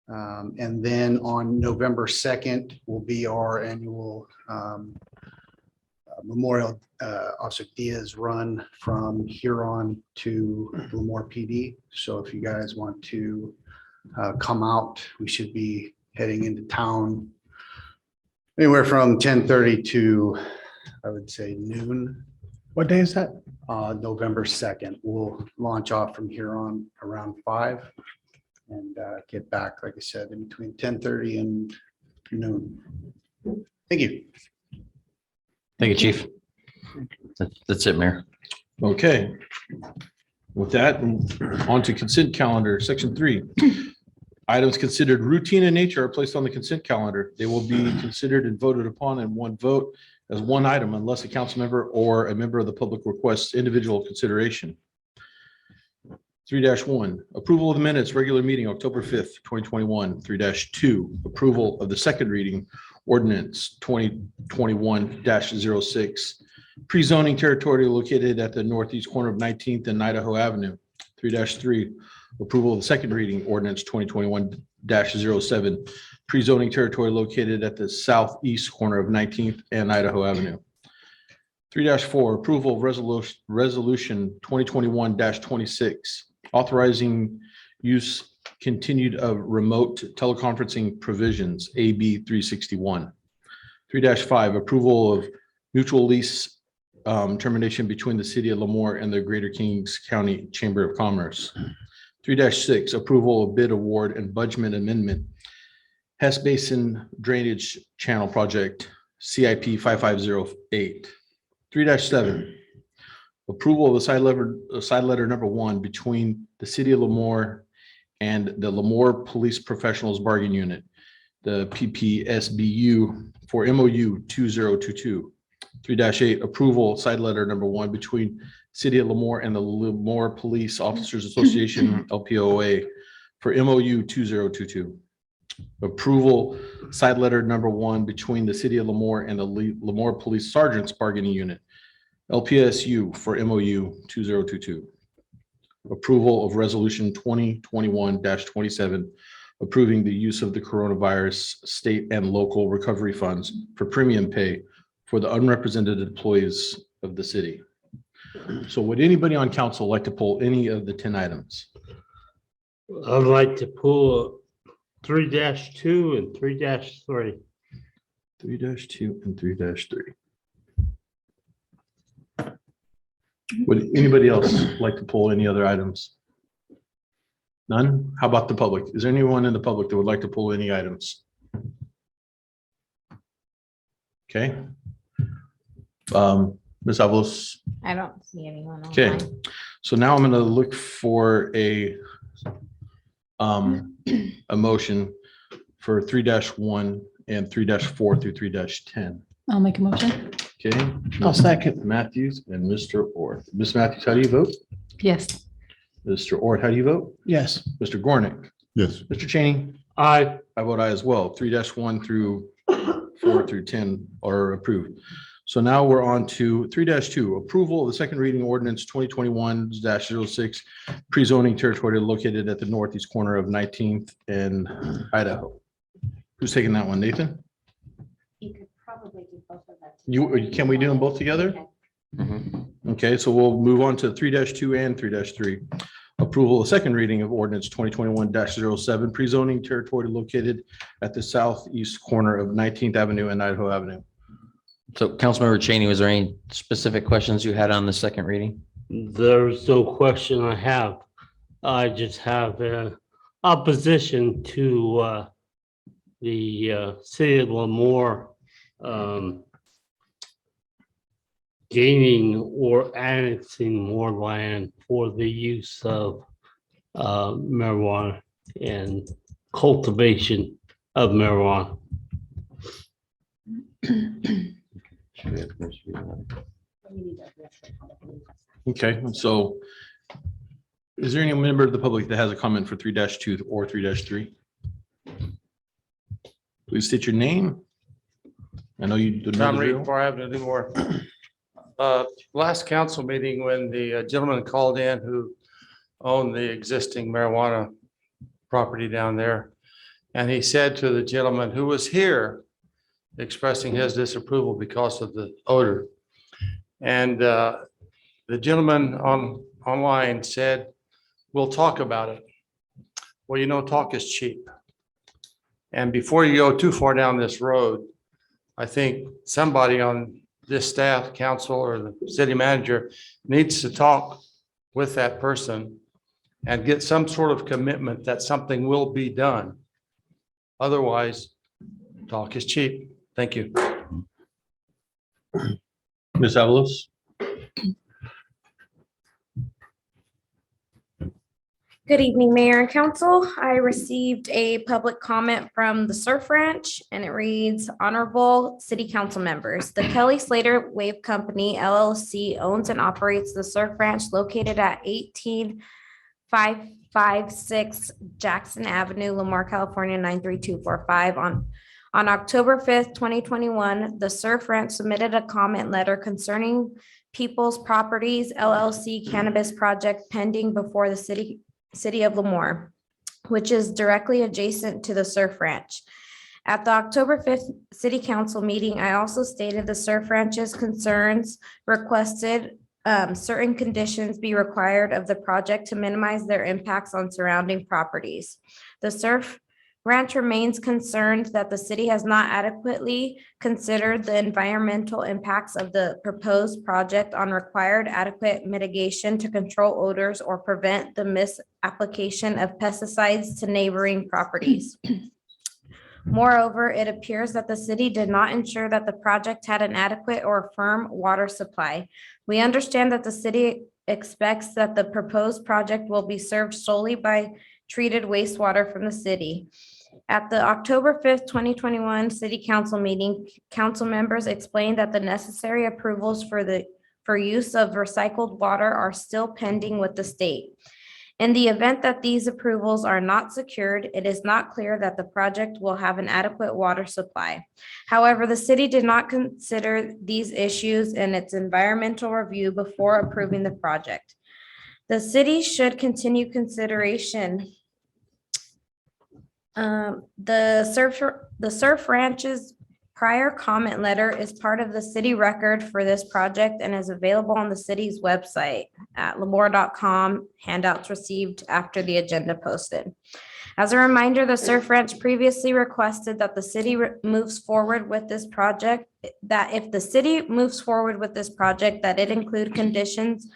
And then on November 2nd will be our annual Memorial Officer Diaz run from Huron to Lemoore PD. So if you guys want to come out, we should be heading into town anywhere from 10:30 to, I would say, noon. What day is that? November 2nd. We'll launch off from Huron around 5 and get back, like I said, in between 10:30 and noon. Thank you. Thank you, Chief. That's it, Mayor. Okay. With that, on to consent calendar, section 3. Items considered routine in nature are placed on the consent calendar. They will be considered and voted upon in one vote as one item unless a council member or a member of the public requests individual consideration. 3-1, approval of the minutes, regular meeting, October 5th, 2021. 3-2, approval of the second reading, ordinance 2021-06, pre-zoning territory located at the northeast corner of 19th and Idaho Avenue. 3-3, approval of the second reading, ordinance 2021-07, pre-zoning territory located at the southeast corner of 19th and Idaho Avenue. 3-4, approval of resolution 2021-26, authorizing use continued of remote teleconferencing provisions, AB 361. 3-5, approval of mutual lease termination between the city of Lemoore and the Greater Kings County Chamber of Commerce. 3-6, approval of bid award and budget amendment, Hess Basin Drainage Channel Project, CIP 5508. 3-7, Approval of the side letter number 1 between the city of Lemoore and the Lemoore Police Professionals Bargain Unit, the PPSBU, for MOU 2022. 3-8, approval side letter number 1 between City of Lemoore and the Lemoore Police Officers Association, LPOA, for MOU 2022. Approval side letter number 1 between the City of Lemoore and the Lemoore Police Sergeants Bargaining Unit, LPSU, for MOU 2022. Approval of resolution 2021-27, approving the use of the coronavirus state and local recovery funds for premium pay for the unrepresented employees of the city. So would anybody on council like to pull any of the 10 items? I'd like to pull 3-2 and 3-3. 3-2 and 3-3. Would anybody else like to pull any other items? None? How about the public? Is there anyone in the public that would like to pull any items? Okay. Ms. Avalos? I don't see anyone Okay, online. so now I'm gonna look for a motion for 3-1 and 3-4 through 3-10. I'll make a motion. Okay. I'll second. Matthews and Mr. Orth. Ms. Matthews, how do you vote? Yes. Mr. Orth, how do you vote? Yes. Mr. Gornick? Yes. Mr. Cheney? Aye. I vote aye as well. 3-1 through 4 through 10 are approved. So now we're on to 3-2, approval of the second reading ordinance 2021-06, pre-zoning territory located at the northeast corner of 19th and Idaho. Who's taking that one, Nathan? You could probably do both of them. Can we do them both together? Okay, so we'll move on to 3-2 and 3-3. Approval of second reading of ordinance 2021-07, pre-zoning territory located at the southeast corner of 19th Avenue and Idaho Avenue. So Councilmember Cheney, was there any specific questions you had on the second reading? There's no question I have. I just have opposition to the city of Lemoore gaining or annexing more land for the use of marijuana and cultivation of marijuana. Okay, so is there any member of the public that has a comment for 3-2 or 3-3? Please state your name. I know you. Tom Reed, 4 Avenue, Lemoore. Last council meeting, when the gentleman called in who owned the existing marijuana property down there, and he said to the gentleman who was here expressing his disapproval because of the odor. And the gentleman online said, "We'll talk about it." Well, you know, talk is cheap. And before you go too far down this road, I think somebody on this staff, council, or the city manager needs to talk with that person and get some sort of commitment that something will be done. Otherwise, talk is cheap. Thank you. Ms. Avalos? Good evening, Mayor and Council. I received a public comment from the Surf Ranch, and it reads, Honorable City Council members, the Kelly Slater Wave Company LLC owns and operates the Surf Ranch located at 18556 Jackson Avenue, Lemoore, California, 93245. On October 5th, 2021, the Surf Ranch submitted a comment letter concerning People's Properties LLC cannabis project pending before the city of Lemoore, which is directly adjacent to the Surf Ranch. At the October 5th City Council meeting, I also stated the Surf Ranch's concerns, requested certain conditions be required of the project to minimize their impacts on surrounding properties. The Surf Ranch remains concerned that the city has not adequately considered the environmental impacts of the proposed project on required adequate mitigation to control odors or prevent the misapplication of pesticides to neighboring properties. Moreover, it appears that the city did not ensure that the project had an adequate or firm water supply. We understand that the city expects that the proposed project will be served solely by treated wastewater from the city. At the October 5th, 2021 City Council meeting, council members explained that the necessary approvals for use of recycled water are still pending with the state. In the event that these approvals are not secured, it is not clear that the project will have an adequate water supply. However, the city did not consider these issues in its environmental review before approving the project. The city should continue consideration. The Surf Ranch's prior comment letter is part of the city record for this project and is available on the city's website at lemoore.com. Handouts received after the agenda posted. As a reminder, the Surf Ranch previously requested that the city moves forward with this project, that if the city moves forward with this project, that it include conditions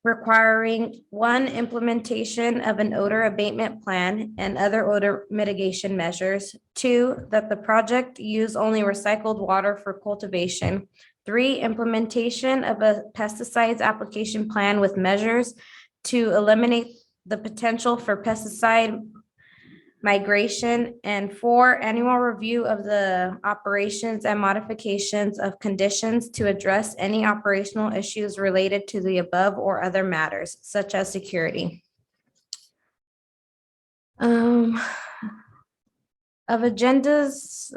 requiring 1, implementation of an odor abatement plan and other odor mitigation measures. 2, that the project use only recycled water for cultivation. 3, implementation of a pesticides application plan with measures to eliminate the potential for pesticide migration. And 4, annual review of the operations and modifications of conditions to address any operational issues related to the above or other matters, such as security. Of agendas,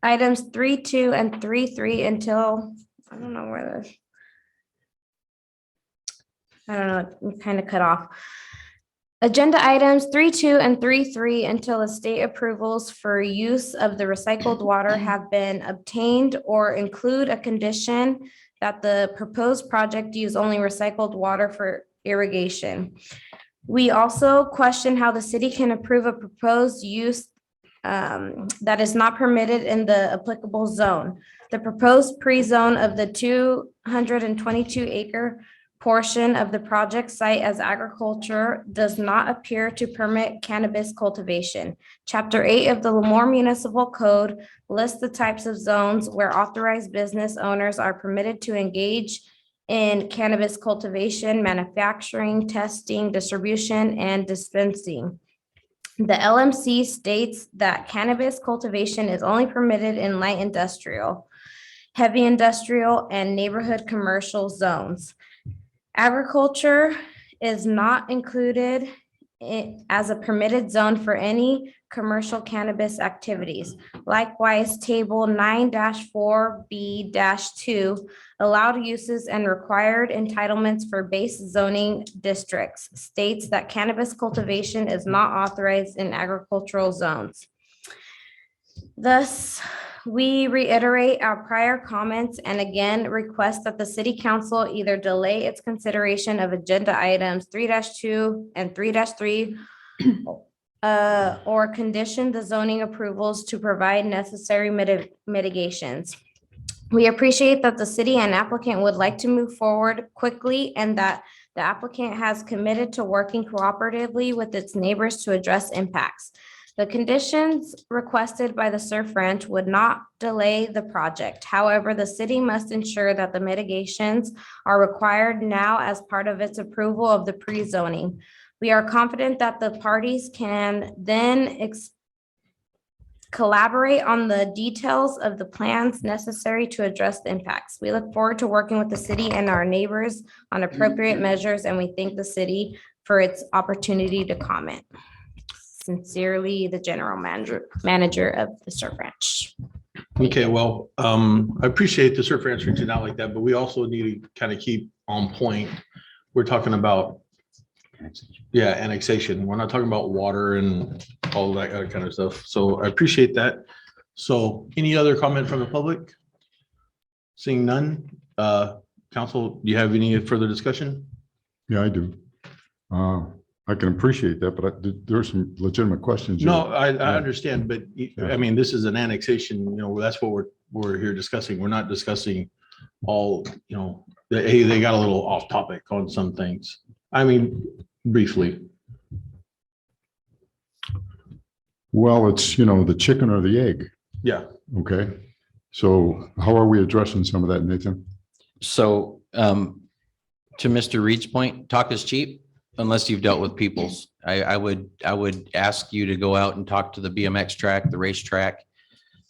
items 3.2 and 3.3 until, I don't know, it kind of cut off. Agenda items 3.2 and 3.3 until the state approvals for use of the recycled water have been obtained or include a condition that the proposed project use only recycled water for irrigation. We also question how the city can approve a proposed use that is not permitted in the applicable zone. The proposed pre-zone of the 222-acre portion of the project site as agriculture does not appear to permit cannabis cultivation. Chapter 8 of the Lemoore Municipal Code lists the types of zones where authorized business owners are permitted to engage in cannabis cultivation, manufacturing, testing, distribution, and dispensing. The LMC states that cannabis cultivation is only permitted in light industrial, heavy industrial, and neighborhood commercial zones. Agriculture is not included as a permitted zone for any commercial cannabis activities. Likewise, Table 9-4B-2 allowed uses and required entitlements for base zoning districts states that cannabis cultivation is not authorized in agricultural zones. Thus, we reiterate our prior comments and again request that the city council either delay its consideration of agenda items 3-2 and 3-3 or condition the zoning approvals to provide necessary mitigations. We appreciate that the city and applicant would like to move forward quickly and that the applicant has committed to working cooperatively with its neighbors to address impacts. The conditions requested by the Surf Ranch would not delay the project. However, the city must ensure that the mitigations are required now as part of its approval of the pre-zoning. We are confident that the parties can then collaborate on the details of the plans necessary to address the impacts. We look forward to working with the city and our neighbors on appropriate measures, and we thank the city for its opportunity to comment. Sincerely, the general manager of the Surf Ranch. Okay, well, I appreciate the Surf Ranch reaching out like that, but we also need to kind of keep on point. We're talking about, yeah, annexation. We're not talking about water and all that other kind of stuff. So I appreciate that. So any other comment from the public? Seeing none, council, do you have any further discussion? Yeah, I do. I can appreciate that, but there's some legitimate questions. No, I understand, but I mean, this is an annexation, you know, that's what we're here discussing. We're not discussing all, you know, they got a little off topic on some things. I mean, briefly. Well, it's, the chicken or the egg. Yeah. Okay. So how are we addressing some of that, Nathan? So to Mr. Reed's point, talk is cheap unless you've dealt with peoples. I would ask you to go out and talk to the BMX track, the racetrack.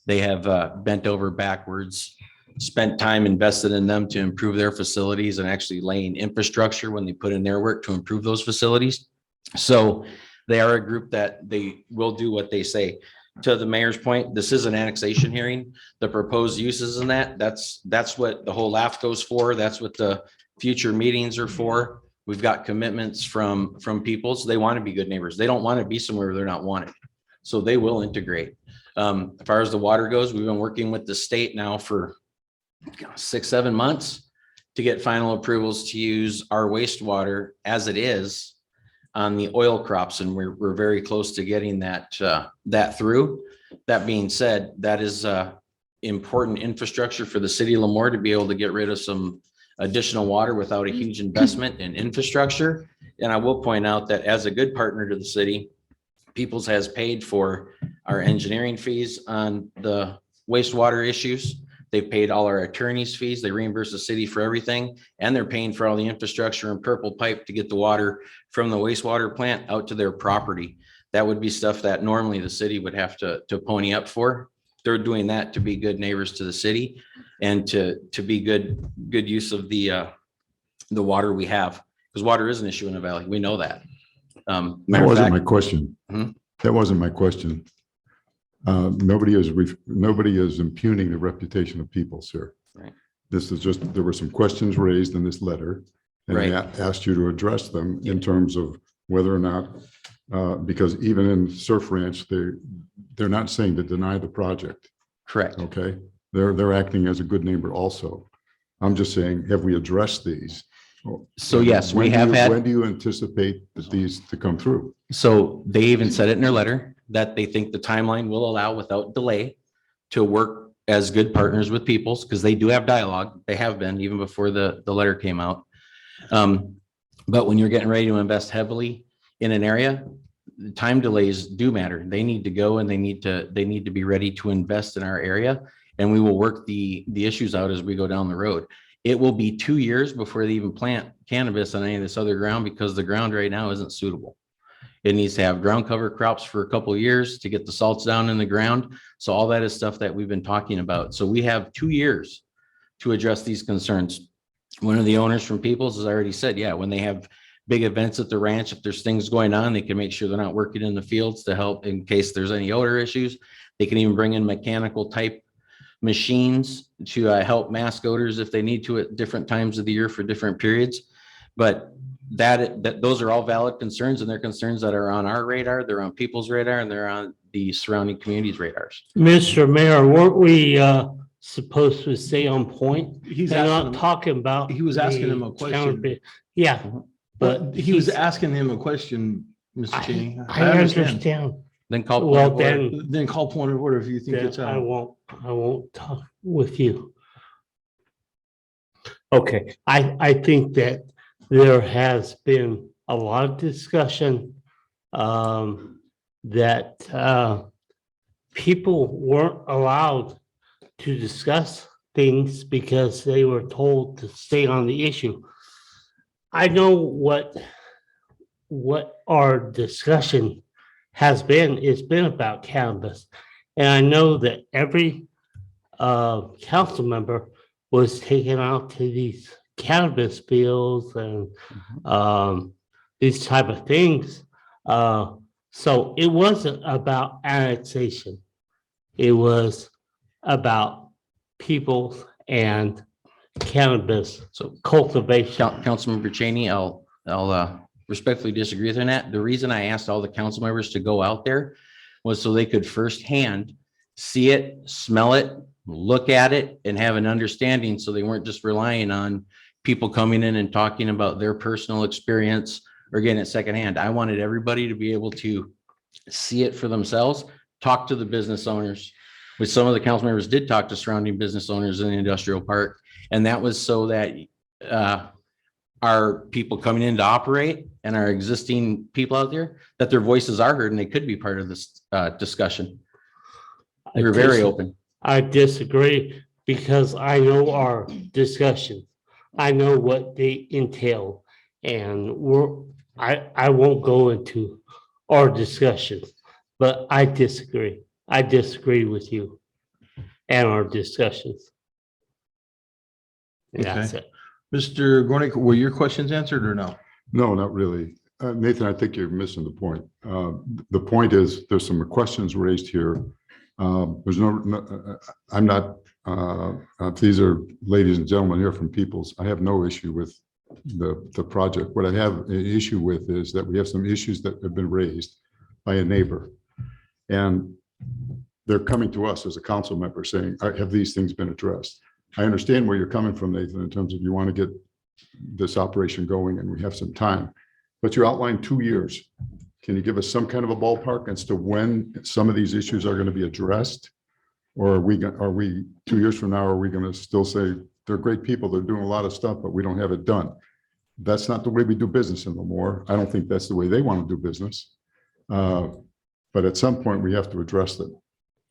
They have bent over backwards, spent time invested in them to improve their facilities and actually laying infrastructure when they put in their work to improve those facilities. So they are a group that they will do what they say. To the mayor's point, this is an annexation hearing. The proposed uses in that's what the whole LAFCO's for. That's what the future meetings are for. We've got commitments from people. So they want to be good neighbors. They don't want to be somewhere where they're not wanted. So they will integrate. As far as the water goes, we've been working with the state now for 6-7 months to get final approvals to use our wastewater as it is on the oil crops, and we're very close to getting that through. That being said, that is important infrastructure for the city of Lemoore to be able to get rid of some additional water without a huge investment in infrastructure. And I will point out that as a good partner to the city, Peoples has paid for our engineering fees on the wastewater issues. They've paid all our attorneys' fees. They reimburse the city for everything, and they're paying for all the infrastructure and purple pipe to get the water from the wastewater plant out to their property. That would be stuff that normally the city would have to pony up for. They're doing that to be good neighbors to the city and to be good use of the water we have, because water is an issue in the valley. We know that. That wasn't my question. Hmm? That wasn't my question. Nobody is impugning the reputation of people, sir. Right. This is just, there were some questions raised in this letter, and I asked you to address them in terms of whether or not, because even in Surf Ranch, they're not saying to deny the project. Correct. Okay, they're acting as a good neighbor also. I'm just saying, have we addressed these? So yes, When we do have you- had. When do you anticipate that these to come through? So they even said it in their letter that they think the timeline will allow without delay to work as good partners with Peoples, because they do have dialogue. They have been even before the letter came out. But when you're getting ready to invest heavily in an area, the time delays do matter. They need to go and they need to be ready to invest in our area, and we will work the issues out as we go down the road. It will be 2 years before they even plant cannabis on any of this other ground, because the ground right now isn't suitable. It needs to have ground cover crops for a couple of years to get the salts down in the ground. So all that is stuff that we've been talking about. So we have 2 years to address these concerns. One of the owners from Peoples has already said, yeah, when they have big events at the ranch, if there's things going on, they can make sure they're not working in the fields to help in case there's any odor issues. They can even bring in mechanical type machines to help mask odors if they need to at different times of the year for different periods. But that those are all valid concerns, and they're concerns that are on our radar, they're on people's radar, and they're on the surrounding communities' radars. Mr. Mayor, weren't we supposed to stay on point? He's And asking not him- talking about. he was asking the him a question. counterfeit. Yeah, But but he was he's- asking him a question, Mr. Cheney. I understand. Then call. point Well, of order. then, Call point of order if you think then it's I out. won't talk with you. Okay, I think that there has been a lot of discussion that people weren't allowed to discuss things because they were told to stay on the issue. I know what our discussion has been. It's been about cannabis. And I know that every council member was taken out to these cannabis fields and these type of things. So it wasn't about annexation. It was about people and cannabis So cultivation. Councilmember Cheney, I'll respectfully disagree with that. The reason I asked all the council members to go out there was so they could firsthand see it, smell it, look at it, and have an understanding, so they weren't just relying on people coming in and talking about their personal experience or getting it secondhand. I wanted everybody to be able to see it for themselves, talk to the business owners, which some of the council members did talk to surrounding business owners in the industrial park. And that was so that our people coming in to operate and our existing people out there, that their voices are heard and they could be part of this discussion. We're very open. I disagree because I know our discussions. I know what they entail, and I won't go into our discussions, but I disagree. I disagree with you and our discussions. And that's it. Mr. Gornick, were your questions answered or no? No, not really. Nathan, I think you're missing the point. The point is, there's some questions raised here. There's I'm not, these are ladies and gentlemen here from Peoples. I have no issue with the project. What I have an issue with is that we have some issues that have been raised by a neighbor. And they're coming to us as a council member saying, have these things been addressed? I understand where you're coming from, Nathan, in terms of you want to get this operation going and we have some time, but you outlined 2 years. Can you give us some kind of a ballpark as to when some of these issues are going to be addressed? Or are we 2 years from now, are we going to still say they're great people, they're doing a lot of stuff, but we don't have it done? That's not the way we do business in Lemoore. I don't think that's the way they want to do business. But at some point we have to address them.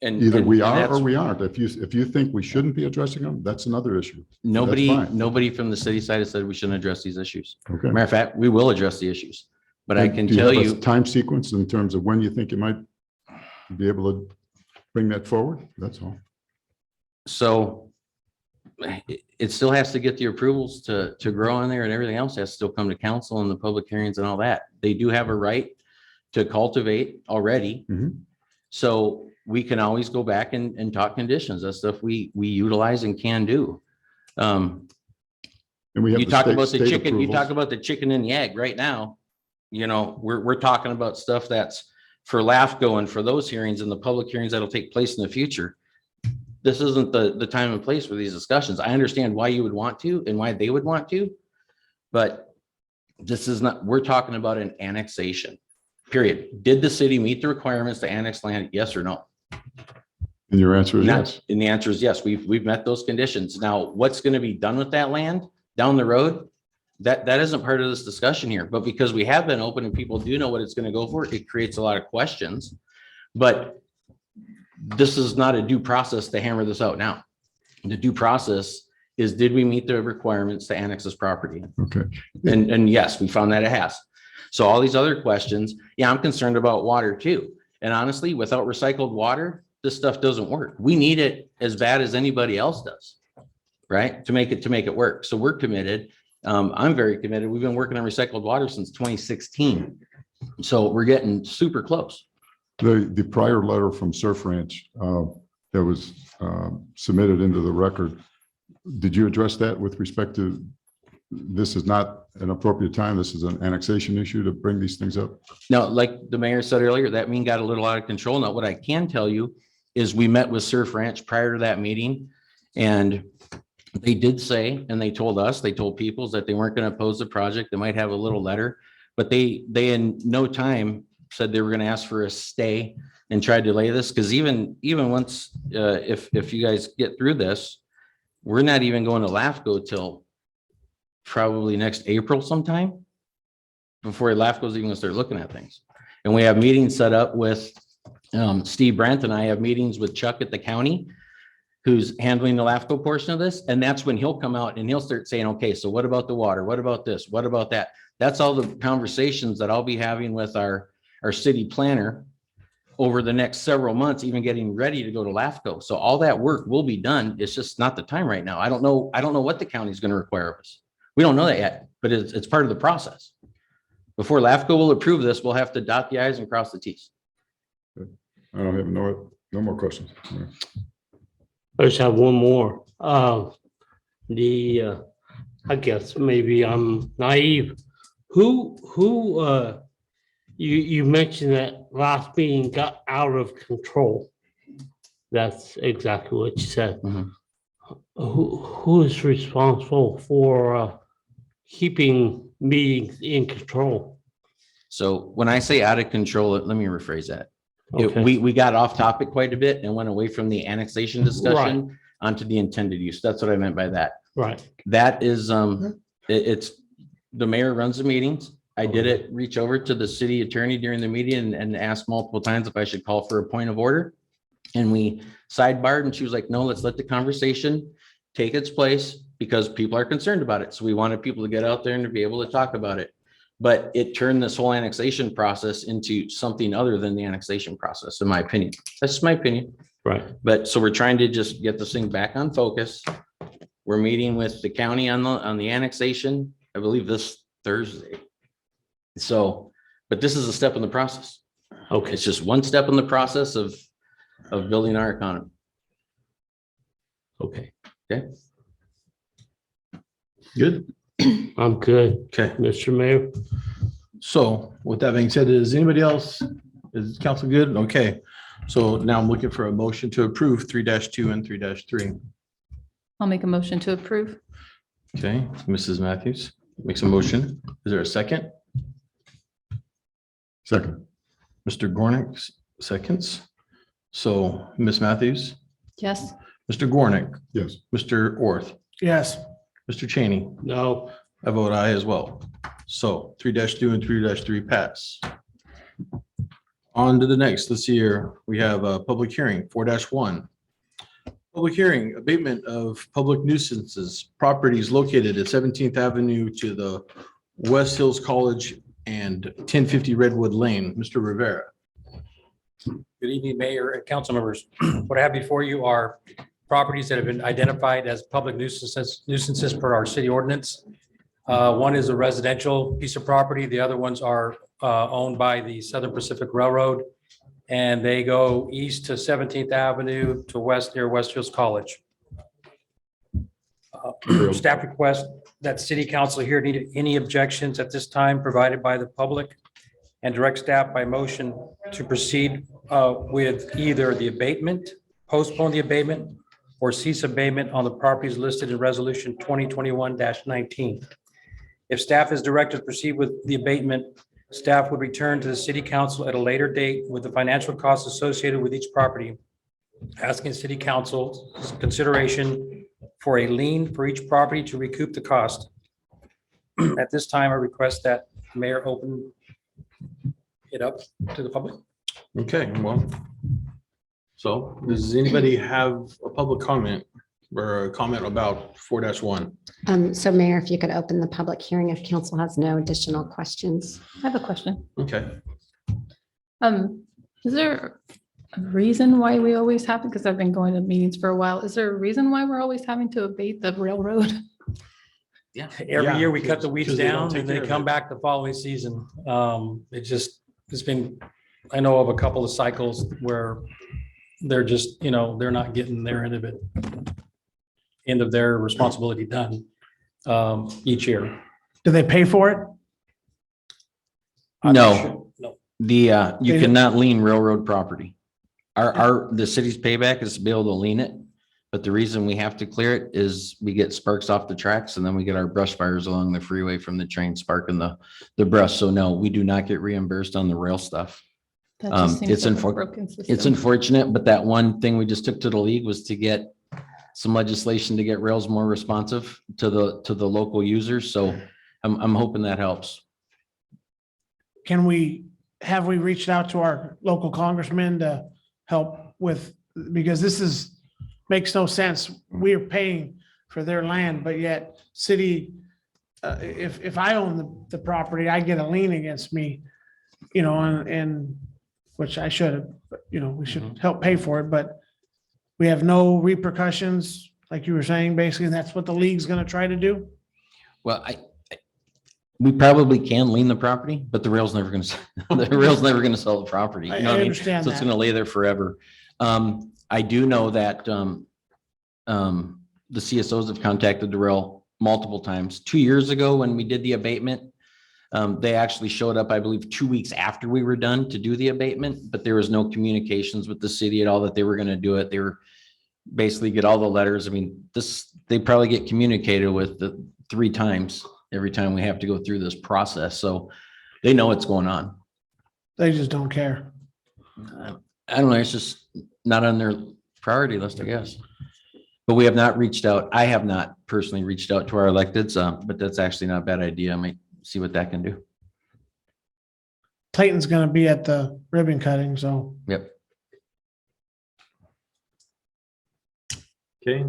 And Either we and are that's- or we aren't. If you think we shouldn't be addressing them, that's another issue. Nobody, That's fine. nobody from the city side has said we shouldn't address these issues. Okay. Matter of fact, we will address the issues. But I can Do tell have a you, time sequence in terms of when you think you might be able to bring that forward? That's all. so it still has to get the approvals to grow in there, and everything else has to still come to council and the public hearings and all that. They do have a right to cultivate already. Mhm. So we can always go back and talk conditions. That's stuff we utilize and can do. And we have You the talk state- about the state chicken, you talk approvals. about the chicken and the egg right now. You know, we're talking about stuff that's for LAFCO and for those hearings and the public hearings that'll take place in the future. This isn't the time and place for these discussions. I understand why you would want to and why they would want to, but this is not, we're talking about an annexation, period. Did the city meet the requirements to annex land? Yes or no? And your answer is yes. And the answer is yes, we've met those conditions. Now, what's going to be done with that land down the road? That isn't part of this discussion here, but because we have been open and people do know what it's going to go for, it creates a lot of questions. But this is not a due process to hammer this out now. The due process is, did we meet the requirements to annex this property? Okay. And yes, we found that it has. So all these other questions, yeah, I'm concerned about water too. And honestly, without recycled water, this stuff doesn't work. We need it as bad as anybody else does, right? To make it work. So we're committed. I'm very committed. We've been working on recycled water since 2016. So we're getting super close. The prior letter from Surf Ranch that was submitted into the record, did you address that with respect to, this is not an appropriate time, this is an annexation issue to bring these things up? Now, like the mayor said earlier, that meeting got a little out of control. Now, what I can tell you is we met with Surf Ranch prior to that meeting, and they did say, and they told us, they told Peoples that they weren't going to oppose the project. They might have a little letter, but they in no time said they were going to ask for a stay and try to delay this. Because even once, if you guys get through this, we're not even going to LAFCO till probably next April sometime, before LAFCO's even going to start looking at things. And we have meetings set up with Steve Brandt, and I have meetings with Chuck at the county, who's handling the LAFCO portion of this. And that's when he'll come out and he'll start saying, okay, so what about the water? What about this? What about that? That's all the conversations that I'll be having with our city planner over the next several months, even getting ready to go to LAFCO. So all that work will be done. It's just not the time right now. I don't know what the county's going to require of us. We don't know that yet, but it's part of the process. Before LAFCO will approve this, we'll have to dot the i's and cross the t's. I don't have no more questions. I just have one more. I guess maybe I'm naive. You mentioned that last meeting got out of control. That's exactly what you said. Mhm. Who is responsible for keeping meetings in control? So when I say out of control, let me rephrase that. Okay. We got off topic quite a bit and went away from the annexation discussion onto the intended use. That's what I meant by that. Right. That is, it's the mayor runs the meetings. I did it, reach over to the city attorney during the meeting and asked multiple times if I should call for a point of order. And we sidebarred and she was like, no, let's let the conversation take its place because people are concerned about it. So we wanted people to get out there and to be able to talk about it. But it turned this whole annexation process into something other than the annexation process, in my opinion. That's just my opinion. Right. But so we're trying to just get this thing back on focus. We're meeting with the county on the annexation, I believe this Thursday. So, but this is a step in the process. Okay. It's just one step in the process of building our economy. Okay. Okay. Good. I'm good, Okay. Mr. Mayor. So with that being said, is anybody else, is council good? Okay. So now I'm looking for a motion to approve 3-2 and 3-3. I'll make a motion to approve. Okay, Mrs. Matthews makes a motion. Is there a second? Second. Mr. Gornick seconds. So Ms. Matthews, Yes. Mr. Gornick, Yes. Mr. Orth, Yes. Mr. Cheney. No. I vote aye as well. So 3-2 and 3-3 pass. On to the next. Let's see here. We have a public hearing 4-1. Public hearing, abatement of public nuisances, properties located at 17th Avenue to the West Hills College and 1050 Redwood Lane. Mr. Rivera. Good evening, Mayor and council members. What I have before you are properties that have been identified as public nuisances per our city ordinance. One is a residential piece of property. The other ones are owned by the Southern Pacific Railroad. And they go east to 17th Avenue to west near West Hills College. Staff request that city council here need any objections at this time provided by the public and direct staff by motion to proceed with either the abatement, postpone the abatement, or cease abatement on the properties listed in resolution 2021-19. If staff is directed to proceed with the abatement, staff would return to the city council at a later date with the financial costs associated with each property, asking city council's consideration for a lien for each property to recoup the cost. At this time, I request that mayor open it up to the public. Okay, well. So does anybody have a public comment or a comment about 4-1? So Mayor, if you could open the public hearing if council has no additional questions. I have a question. Okay. Is there a reason why we always have, because I've been going to meetings for a while, is there a reason why we're always having to abate the railroad? Yeah. Every year we cut the weeds 'cause they don't down take and care they of come it. back the following season. It's been, I know of a couple of cycles where they're just, they're not getting their end of their responsibility done each year. Do they pay for it? I'm not No. sure. No. You They- cannot lien railroad property. The city's payback is to be able to lien it. But the reason we have to clear it is we get sparks off the tracks and then we get our brush fires along the freeway from the train sparking the brush. So no, we do not get reimbursed on the rail stuff. That just seems It's like a unfor- broken It's system. unfortunate, but that one thing we just took to the league was to get some legislation to get rails more responsive to the local users. So I'm hoping that helps. Have we reached out to our local congressman to help with, because makes no sense. We're paying for their land, but yet city, if I own the property, I get a lien against me, and which I should have, but we should help pay for it, but we have no repercussions, like you were saying, basically, and that's what the league's gonna try to do. Well, we probably can lien the property, but the rail's never gonna, the rail's never gonna sell the property. I You know what I mean? understand So it's that. gonna lay there forever. I do know that the CSOs have contacted the rail multiple times. 2 years ago, when we did the abatement, they actually showed up, I believe, 2 weeks after we were done to do the abatement, but there was no communications with the city at all that they were gonna do it. They were basically get all the letters. I mean, they probably get communicated with 3 times every time we have to go through this process. So they know what's going on. They just don't care. I don't know. It's just not on their priority list, I guess. But we have not reached out. I have not personally reached out to our electeds, but that's actually not a bad idea. I might see what that can do. Clayton's gonna be at the ribbon cutting, so. Yep. Okay,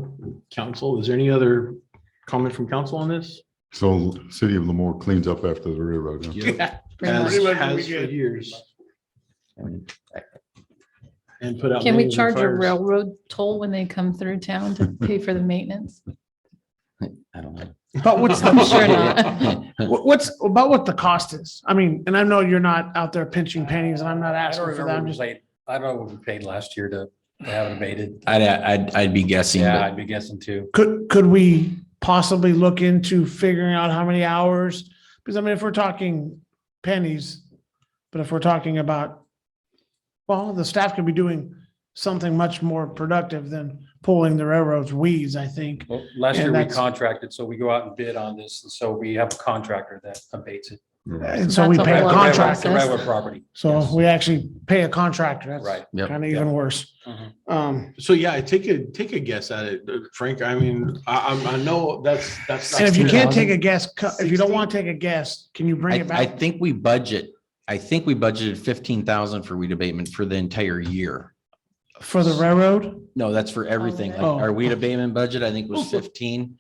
council, is there any other comment from council on this? So city of Lemoore cleans up after the railroad. huh? Yeah. Pretty Has, much. has for years. And put out. Can we many charge a fires. railroad toll when they come through town to pay for the maintenance? I don't know. But what's, I'm sure not. what's about what the cost is? I mean, and I know you're not out there pinching pennies and I'm not I asking don't for remember that. I'm what we just, paid. I don't know what we paid last year to have it abated. I'd be guessing, Yeah, but I'd be guessing too. could we possibly look into figuring out how many hours? Because I mean, if we're talking pennies, but if we're talking about, well, the staff could be doing something much more productive than pulling the railroad's weeds, I think. Well, last And year we that's- contracted, so we go out and bid on this. and So we have a contractor that abates it. And so we That's a pay a whole other The contractor. process. railroad property. So Yes. we actually pay a contractor. That's Right. Yep. kind of even worse. Mhm. So yeah, take a guess at it, Frank. I mean, I know that's not. And if you can't take 2,000. a guess, if you don't want to take a guess, can you bring it I back? think we budgeted 15,000 for weed abatement for the entire year. For the railroad? No, that's for everything. Like Oh. our weed abatement budget, I think was 15.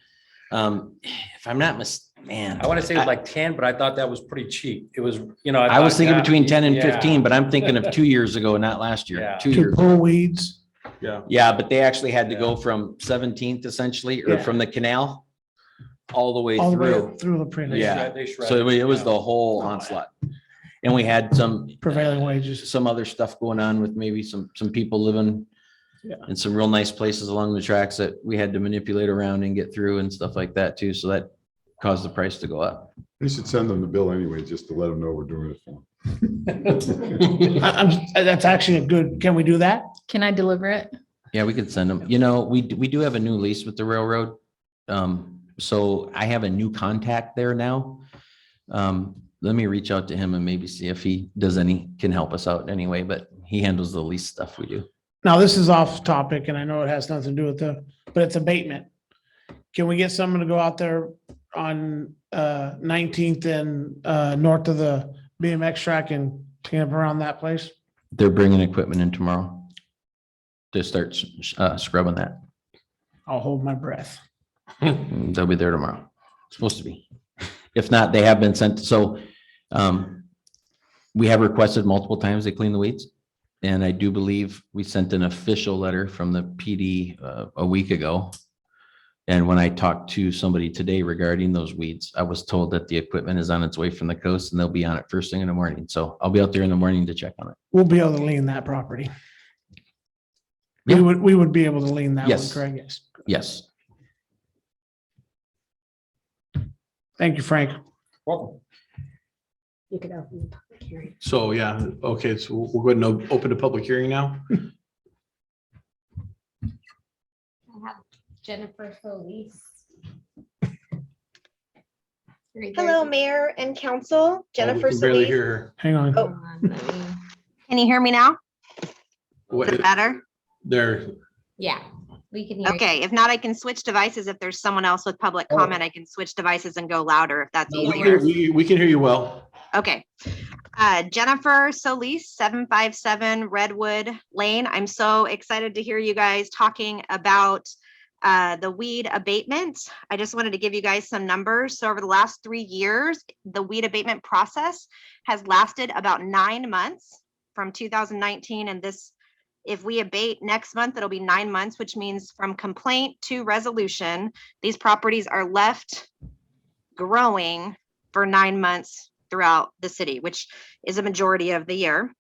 If I'm not man. I want to say it was like 10, but I thought that was pretty cheap. It was, you know. I was thought, thinking yeah, between 10 and yeah. 15, but I'm thinking of 2 years ago, not last year, Yeah. 2 To years. pull weeds? Yeah. Yeah, but they actually had to Yeah. go from 17th essentially, or Yeah. from the canal all the way All the way through. through the pre- Yeah. They shredded So it was yeah. the whole onslaught. And we had some prevailing wages. some other stuff going on with maybe some people living Yeah. in some real nice places along the tracks that we had to manipulate around and get through and stuff like that too. So that caused the price to go up. You should send them the bill anyway, just to let them know we're doing it for them. That's actually a good, can we do that? Can I deliver it? Yeah, we could send them. You know, we do have a new lease with the railroad. So I have a new contact there now. Let me reach out to him and maybe see if he can help us out anyway, but he handles the lease stuff we do. Now, this is off topic and I know it has nothing to do with but it's abatement. Can we get someone to go out there on 19th and north of the BMX track and clean up around that place? They're bringing equipment in tomorrow to start scrubbing that. I'll hold my breath. They'll be there tomorrow. Supposed to be. If not, they have been sent. So we have requested multiple times they clean the weeds. And I do believe we sent an official letter from the PD a week ago. And when I talked to somebody today regarding those weeds, I was told that the equipment is on its way from the coast and they'll be on it first thing in the morning. So I'll be out there in the morning to check on it. We'll be able to lean that property. Yeah. We would be able to lean that one, Yes. correct? Yes. Yes. Thank you, Frank. Welcome. You could open the public hearing. So yeah, okay, so we'll go ahead and open the public hearing now. I have Jennifer Solis. Hello, Mayor and Council. Jennifer We can barely Solis. hear her. Hang on. Oh. Can you hear me now? What- Is it better? There, Yeah, we can hear. you. Okay, if not, I can switch devices. If there's someone else with public comment, I can switch devices and go louder if that's we easier. we can hear you well. Okay. Jennifer Solis, 757 Redwood Lane. I'm so excited to hear you guys talking about the weed abatement. I just wanted to give you guys some numbers. So over the last 3 years, the weed abatement process has lasted about 9 months from 2019. And this, if we abate next month, it'll be 9 months, which means from complaint to resolution, these properties are left growing for 9 months throughout the city, which is a majority of the year.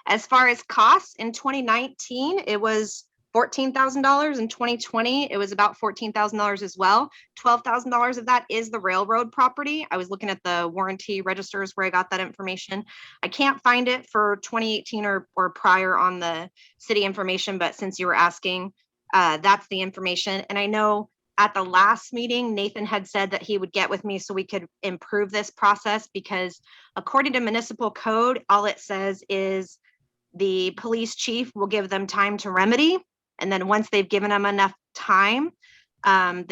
As far as costs, in 2019, it was $14,000. In 2020, it was about $14,000 as well. $12,000 of that is the railroad property. I was looking at the warranty registers where I got that information. I can't find it for 2018 or prior on the city information, but since you were asking, that's the information. And I know at the last meeting, Nathan had said that he would get with me so we could improve this process, because according to municipal code, all it says is the police chief will give them time to remedy. And then once they've given them enough time, they're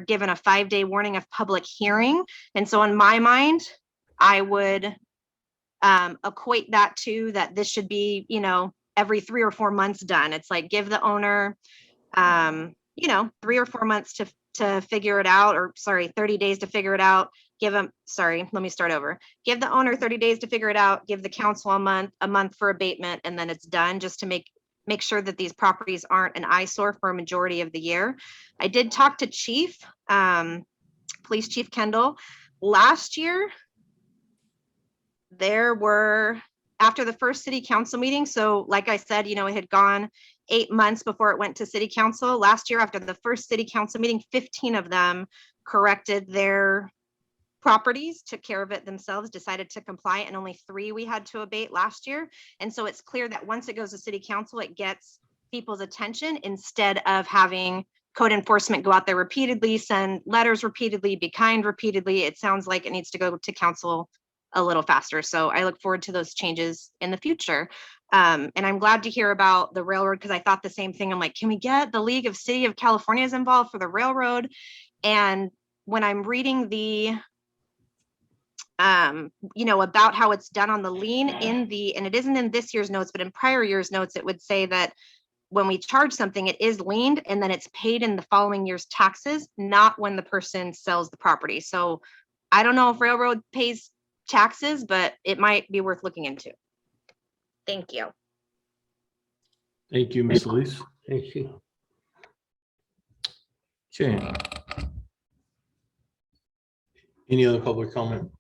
given a 5-day warning of public hearing. And so in my mind, I would equate that to that this should be, every 3 or 4 months done. It's like give the owner, 3 or 4 months to figure it out, or 30 days to figure it out. Give the owner 30 days to figure it out, give the council a month for abatement, and then it's done, just to make sure that these properties aren't an eyesore for a majority of the year. I did talk to Police Chief Kendall. Last year, there were, after the first city council meeting, so like I said, it had gone 8 months before it went to city council. Last year, after the first city council meeting, 15 of them corrected their properties, took care of it themselves, decided to comply, and only 3 we had to abate last year. And so it's clear that once it goes to city council, it gets people's attention instead of having code enforcement go out there repeatedly, send letters repeatedly, be kind repeatedly. It sounds like it needs to go to council a little faster. So I look forward to those changes in the future. And I'm glad to hear about the railroad, because I thought the same thing. I'm like, can we get the League of City of California involved for the railroad? And when I'm reading the about how it's done on the lien and it isn't in this year's notes, but in prior year's notes, it would say that when we charge something, it is liened and then it's paid in the following year's taxes, not when the person sells the property. So I don't know if railroad pays taxes, but it might be worth looking into. Thank you. Thank you, Ms. Elise. Thank you. Okay. Any other public comment?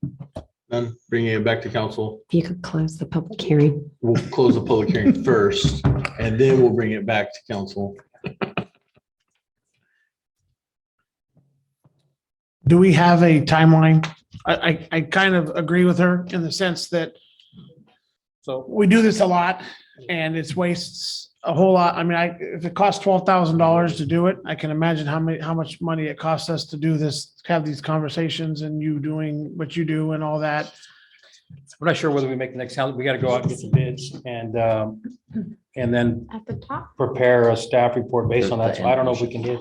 None. Bringing it back to council. If you could close the public hearing. We'll close the public hearing first, and then we'll bring it back to council. Do we have a timeline? I kind of agree with her in the sense that So we do this a lot and it's wastes a whole lot. I mean, if it costs $12,000 to do it, I can imagine how much money it costs us to do this, have these conversations, and you doing what you do and all that. we're not sure whether we make the next house. We got to go out and get the bids and then At the top. prepare a staff report based on that. So I don't know if we can hit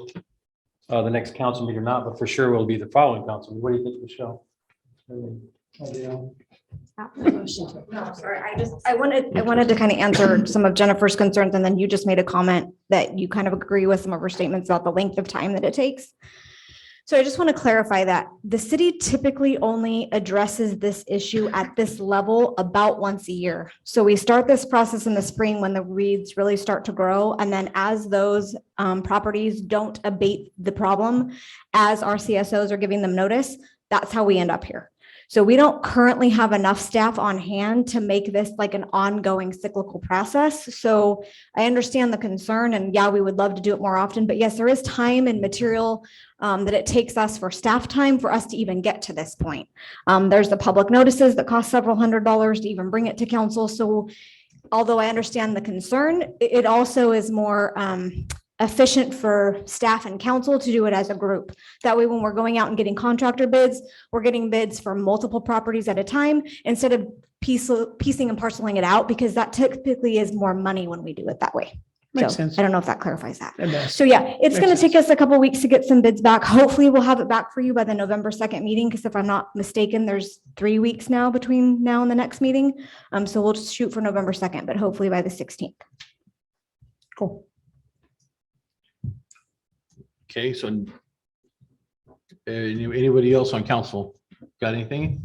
the next council meeting or not, but for sure will be the following council. meeting. What do you think, Michelle? No, sorry, I wanted to kind of answer some of Jennifer's concerns, and then you just made a comment that you kind of agree with some of her statements about the length of time that it takes. So I just want to clarify that the city typically only addresses this issue at this level about once a year. So we start this process in the spring when the weeds really start to grow. And then as those properties don't abate the problem, as our CSOs are giving them notice, that's how we end up here. So we don't currently have enough staff on hand to make this like an ongoing cyclical process. So I understand the concern, and yeah, we would love to do it more often, but yes, there is time and material that it takes us for staff time for us to even get to this point. There's the public notices that cost several $100s to even bring it to council. So although I understand the concern, it also is more efficient for staff and council to do it as a group. That way, when we're going out and getting contractor bids, we're getting bids for multiple properties at a time instead of piecing and parceling it out, because that typically is more money when we do it that way. Makes So sense. I don't know if that clarifies that. It does. So yeah, it's Makes going to take sense. us a couple weeks to get some bids back. Hopefully we'll have it back for you by the November 2nd meeting, because if I'm not mistaken, there's 3 weeks now between now and the next meeting. So we'll just shoot for November 2nd, but hopefully by the 16th. Cool. Okay, so anybody else on council got anything?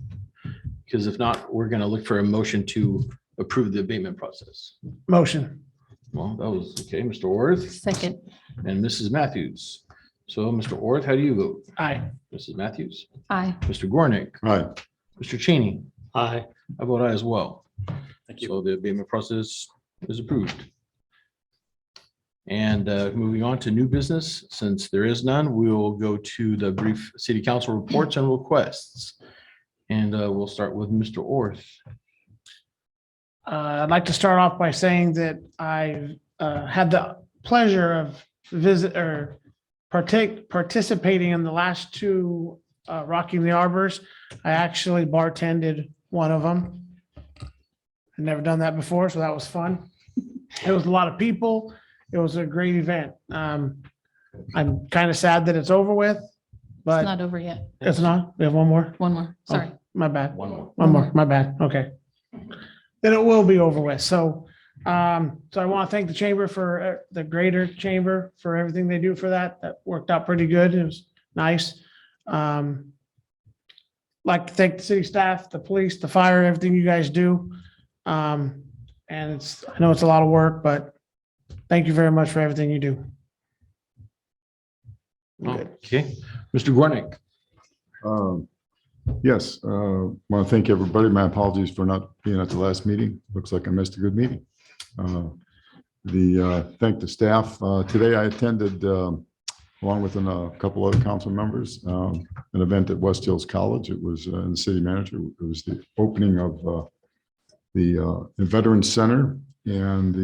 Because if not, we're gonna look for a motion to approve the abatement process. Motion. Well, that was okay, Mr. Orth Second. and Mrs. Matthews. So, Mr. Orth, how do you vote? Aye. Mrs. Matthews, Aye. Mr. Gornick, Right. Mr. Cheney. Aye. I vote aye as well. Thank you. So the abatement process is approved. And moving on to new business, since there is none, we will go to the brief city council reports and requests. And we'll start with Mr. Orth. I'd like to start off by saying that I had the pleasure of participating in the last 2 Rocking the Arbors. I actually bartended one of them. I'd never done that before, so that was fun. It was a lot of people, it was a great event. I'm kind of sad that it's over with, It's but not over yet. it's not. We have one more. One more, sorry. My bad. One more. One more, my bad. Okay. Then it will be over with. So I want to thank the chamber for the greater chamber for everything they do for that. That worked out pretty good. It was nice. Like to thank the city staff, the police, the fire, everything you guys do. And I know it's a lot of work, but thank you very much for everything you do. Okay, Mr. Gornick. Yes, want to thank everybody. My apologies for not being at the last meeting. Looks like I missed a good meeting. Thank the staff. Today I attended, along with a couple other council members, an event at West Hills College. It was in the city manager. It was the opening of the Veterans Center and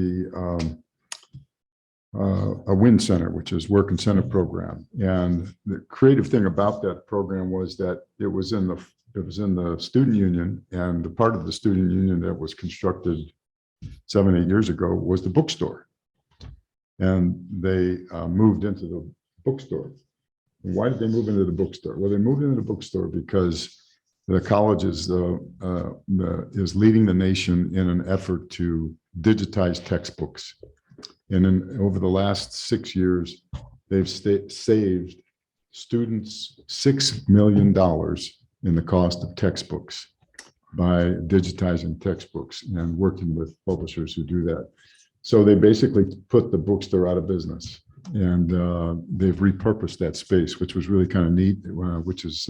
a WIN Center, which is Work Incentive Program. And the creative thing about that program was that it was in the student union, and the part of the student union that was constructed 7-8 years ago was the bookstore. And they moved into the bookstore. And why did they move into the bookstore? Well, they moved into the bookstore because the college is leading the nation in an effort to digitize textbooks. And over the last 6 years, they've saved students $6 million in the cost of textbooks by digitizing textbooks and working with publishers who do that. So they basically put the bookstore out of business, and they've repurposed that space, which was really kind of neat, which is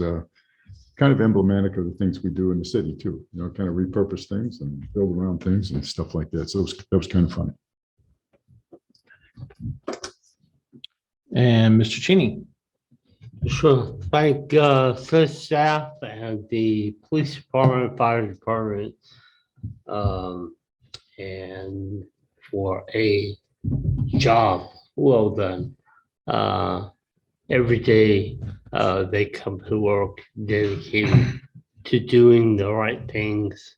kind of emblematic of the things we do in the city too, kind of repurpose things and build around things and stuff like that. So that was kind of fun. And Mr. Cheney. Sure. Thank city staff and the police department, fire department, and for a job well done. Every day they come to work dedicated to doing the right things,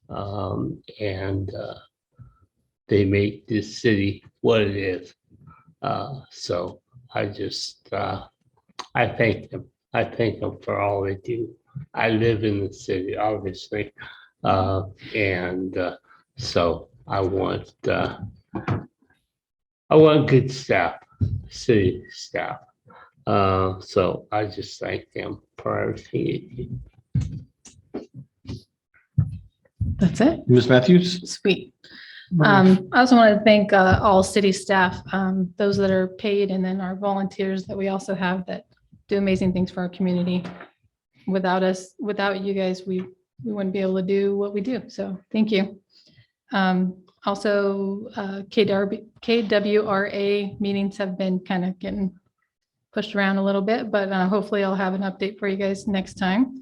and they make this city what it is. So I just I thank them. I thank them for all they do. I live in the city, obviously, and so I want good staff, city staff. So I just thank them for everything they do. That's it. Ms. Matthews? Sweet. I also want to thank all city staff, those that are paid, and then our volunteers that we also have that do amazing things for our community. Without you guys, we wouldn't be able to do what we do. So thank you. Also, KWRA meetings have been kind of getting pushed around a little bit, but hopefully I'll have an update for you guys next time.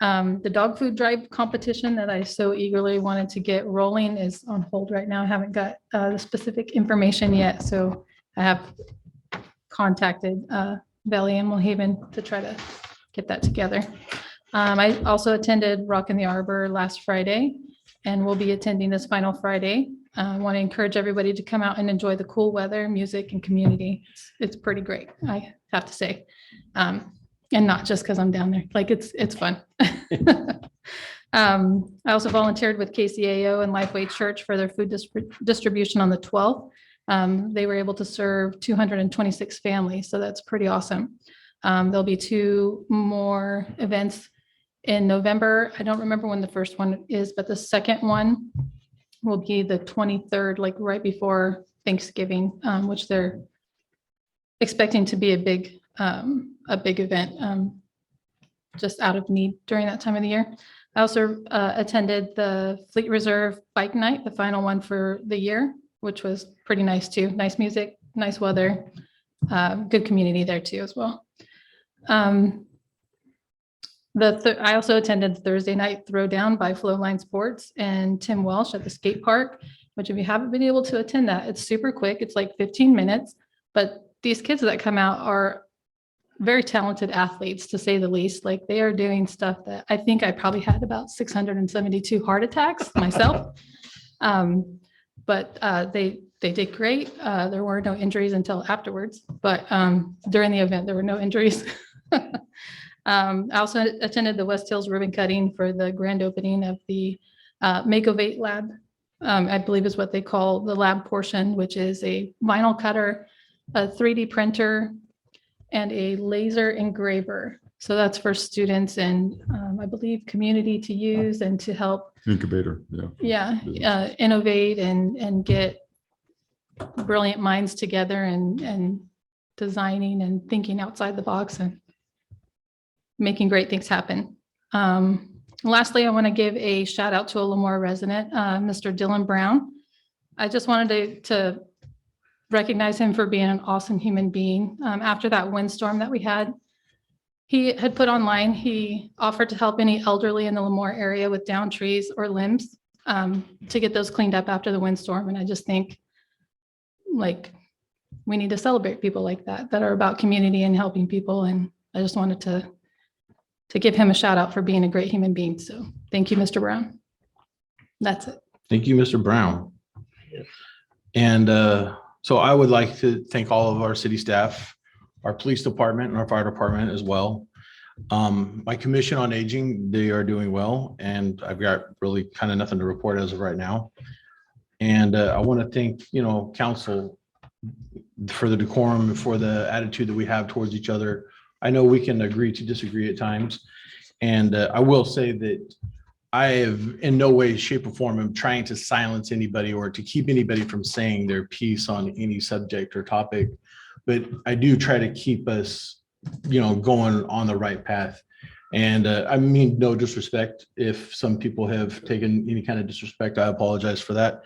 The dog food drive competition that I so eagerly wanted to get rolling is on hold right now. I haven't got the specific information yet, so I have contacted Valley Animal Haven to try to get that together. I also attended Rock in the Arbor last Friday, and we'll be attending this final Friday. I want to encourage everybody to come out and enjoy the cool weather, music, and community. It's pretty great, I have to say. And not just because I'm down there, like it's fun. I also volunteered with KCAO and Lifeway Church for their food distribution on the 12th. They were able to serve 226 families, so that's pretty awesome. There'll be 2 more events in November. I don't remember when the first one is, but the second one will be the 23rd, like right before Thanksgiving, which they're expecting to be a big event, just out of need during that time of the year. I also attended the Fleet Reserve Bike Night, the final one for the year, which was pretty nice too. Nice music, nice weather, good community there too as well. I also attended the Thursday night throwdown by Flowline Sports and Tim Welsh at the skate park, which if you haven't been able to attend that, it's super quick. It's like 15 minutes, but these kids that come out are very talented athletes, to say the least. Like, they are doing stuff that I think I probably had about 672 heart attacks myself. but they did great. There were no injuries until afterwards, but during the event, there were no injuries. I also attended the West Hills ribbon cutting for the grand opening of the Makeovate lab. I believe is what they call the lab portion, which is a vinyl cutter, a 3D printer, and a laser engraver. So that's for students and I believe community to use and to help. Incubator, yeah. Innovate and get brilliant minds together and designing and thinking outside the box and making great things happen. Lastly, I want to give a shout out to a Lemoore resident, Mr. Dylan Brown. I just wanted to recognize him for being an awesome human being. After that windstorm that we had, he had put online, he offered to help any elderly in the Lemoore area with downed trees or limbs to get those cleaned up after the windstorm. And I just think like we need to celebrate people like that are about community and helping people. And I just wanted to give him a shout out for being a great human being. So thank you, Mr. Brown. That's it. Thank you, Mr. Brown. And so I would like to thank all of our city staff, our police department and our fire department as well. My commission on aging, they are doing well. And I've got really kind of nothing to report as of right now. And I want to thank, council for the decorum, for the attitude that we have towards each other. I know we can agree to disagree at times. And I will say that I have in no way, shape or form am trying to silence anybody or to keep anybody from saying their piece on any subject or topic. But I do try to keep us, going on the right path. And I mean, no disrespect. If some people have taken any kind of disrespect, I apologize for that.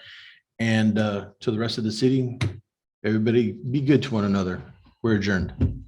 And to the rest of the city, everybody be good to one another. We're adjourned.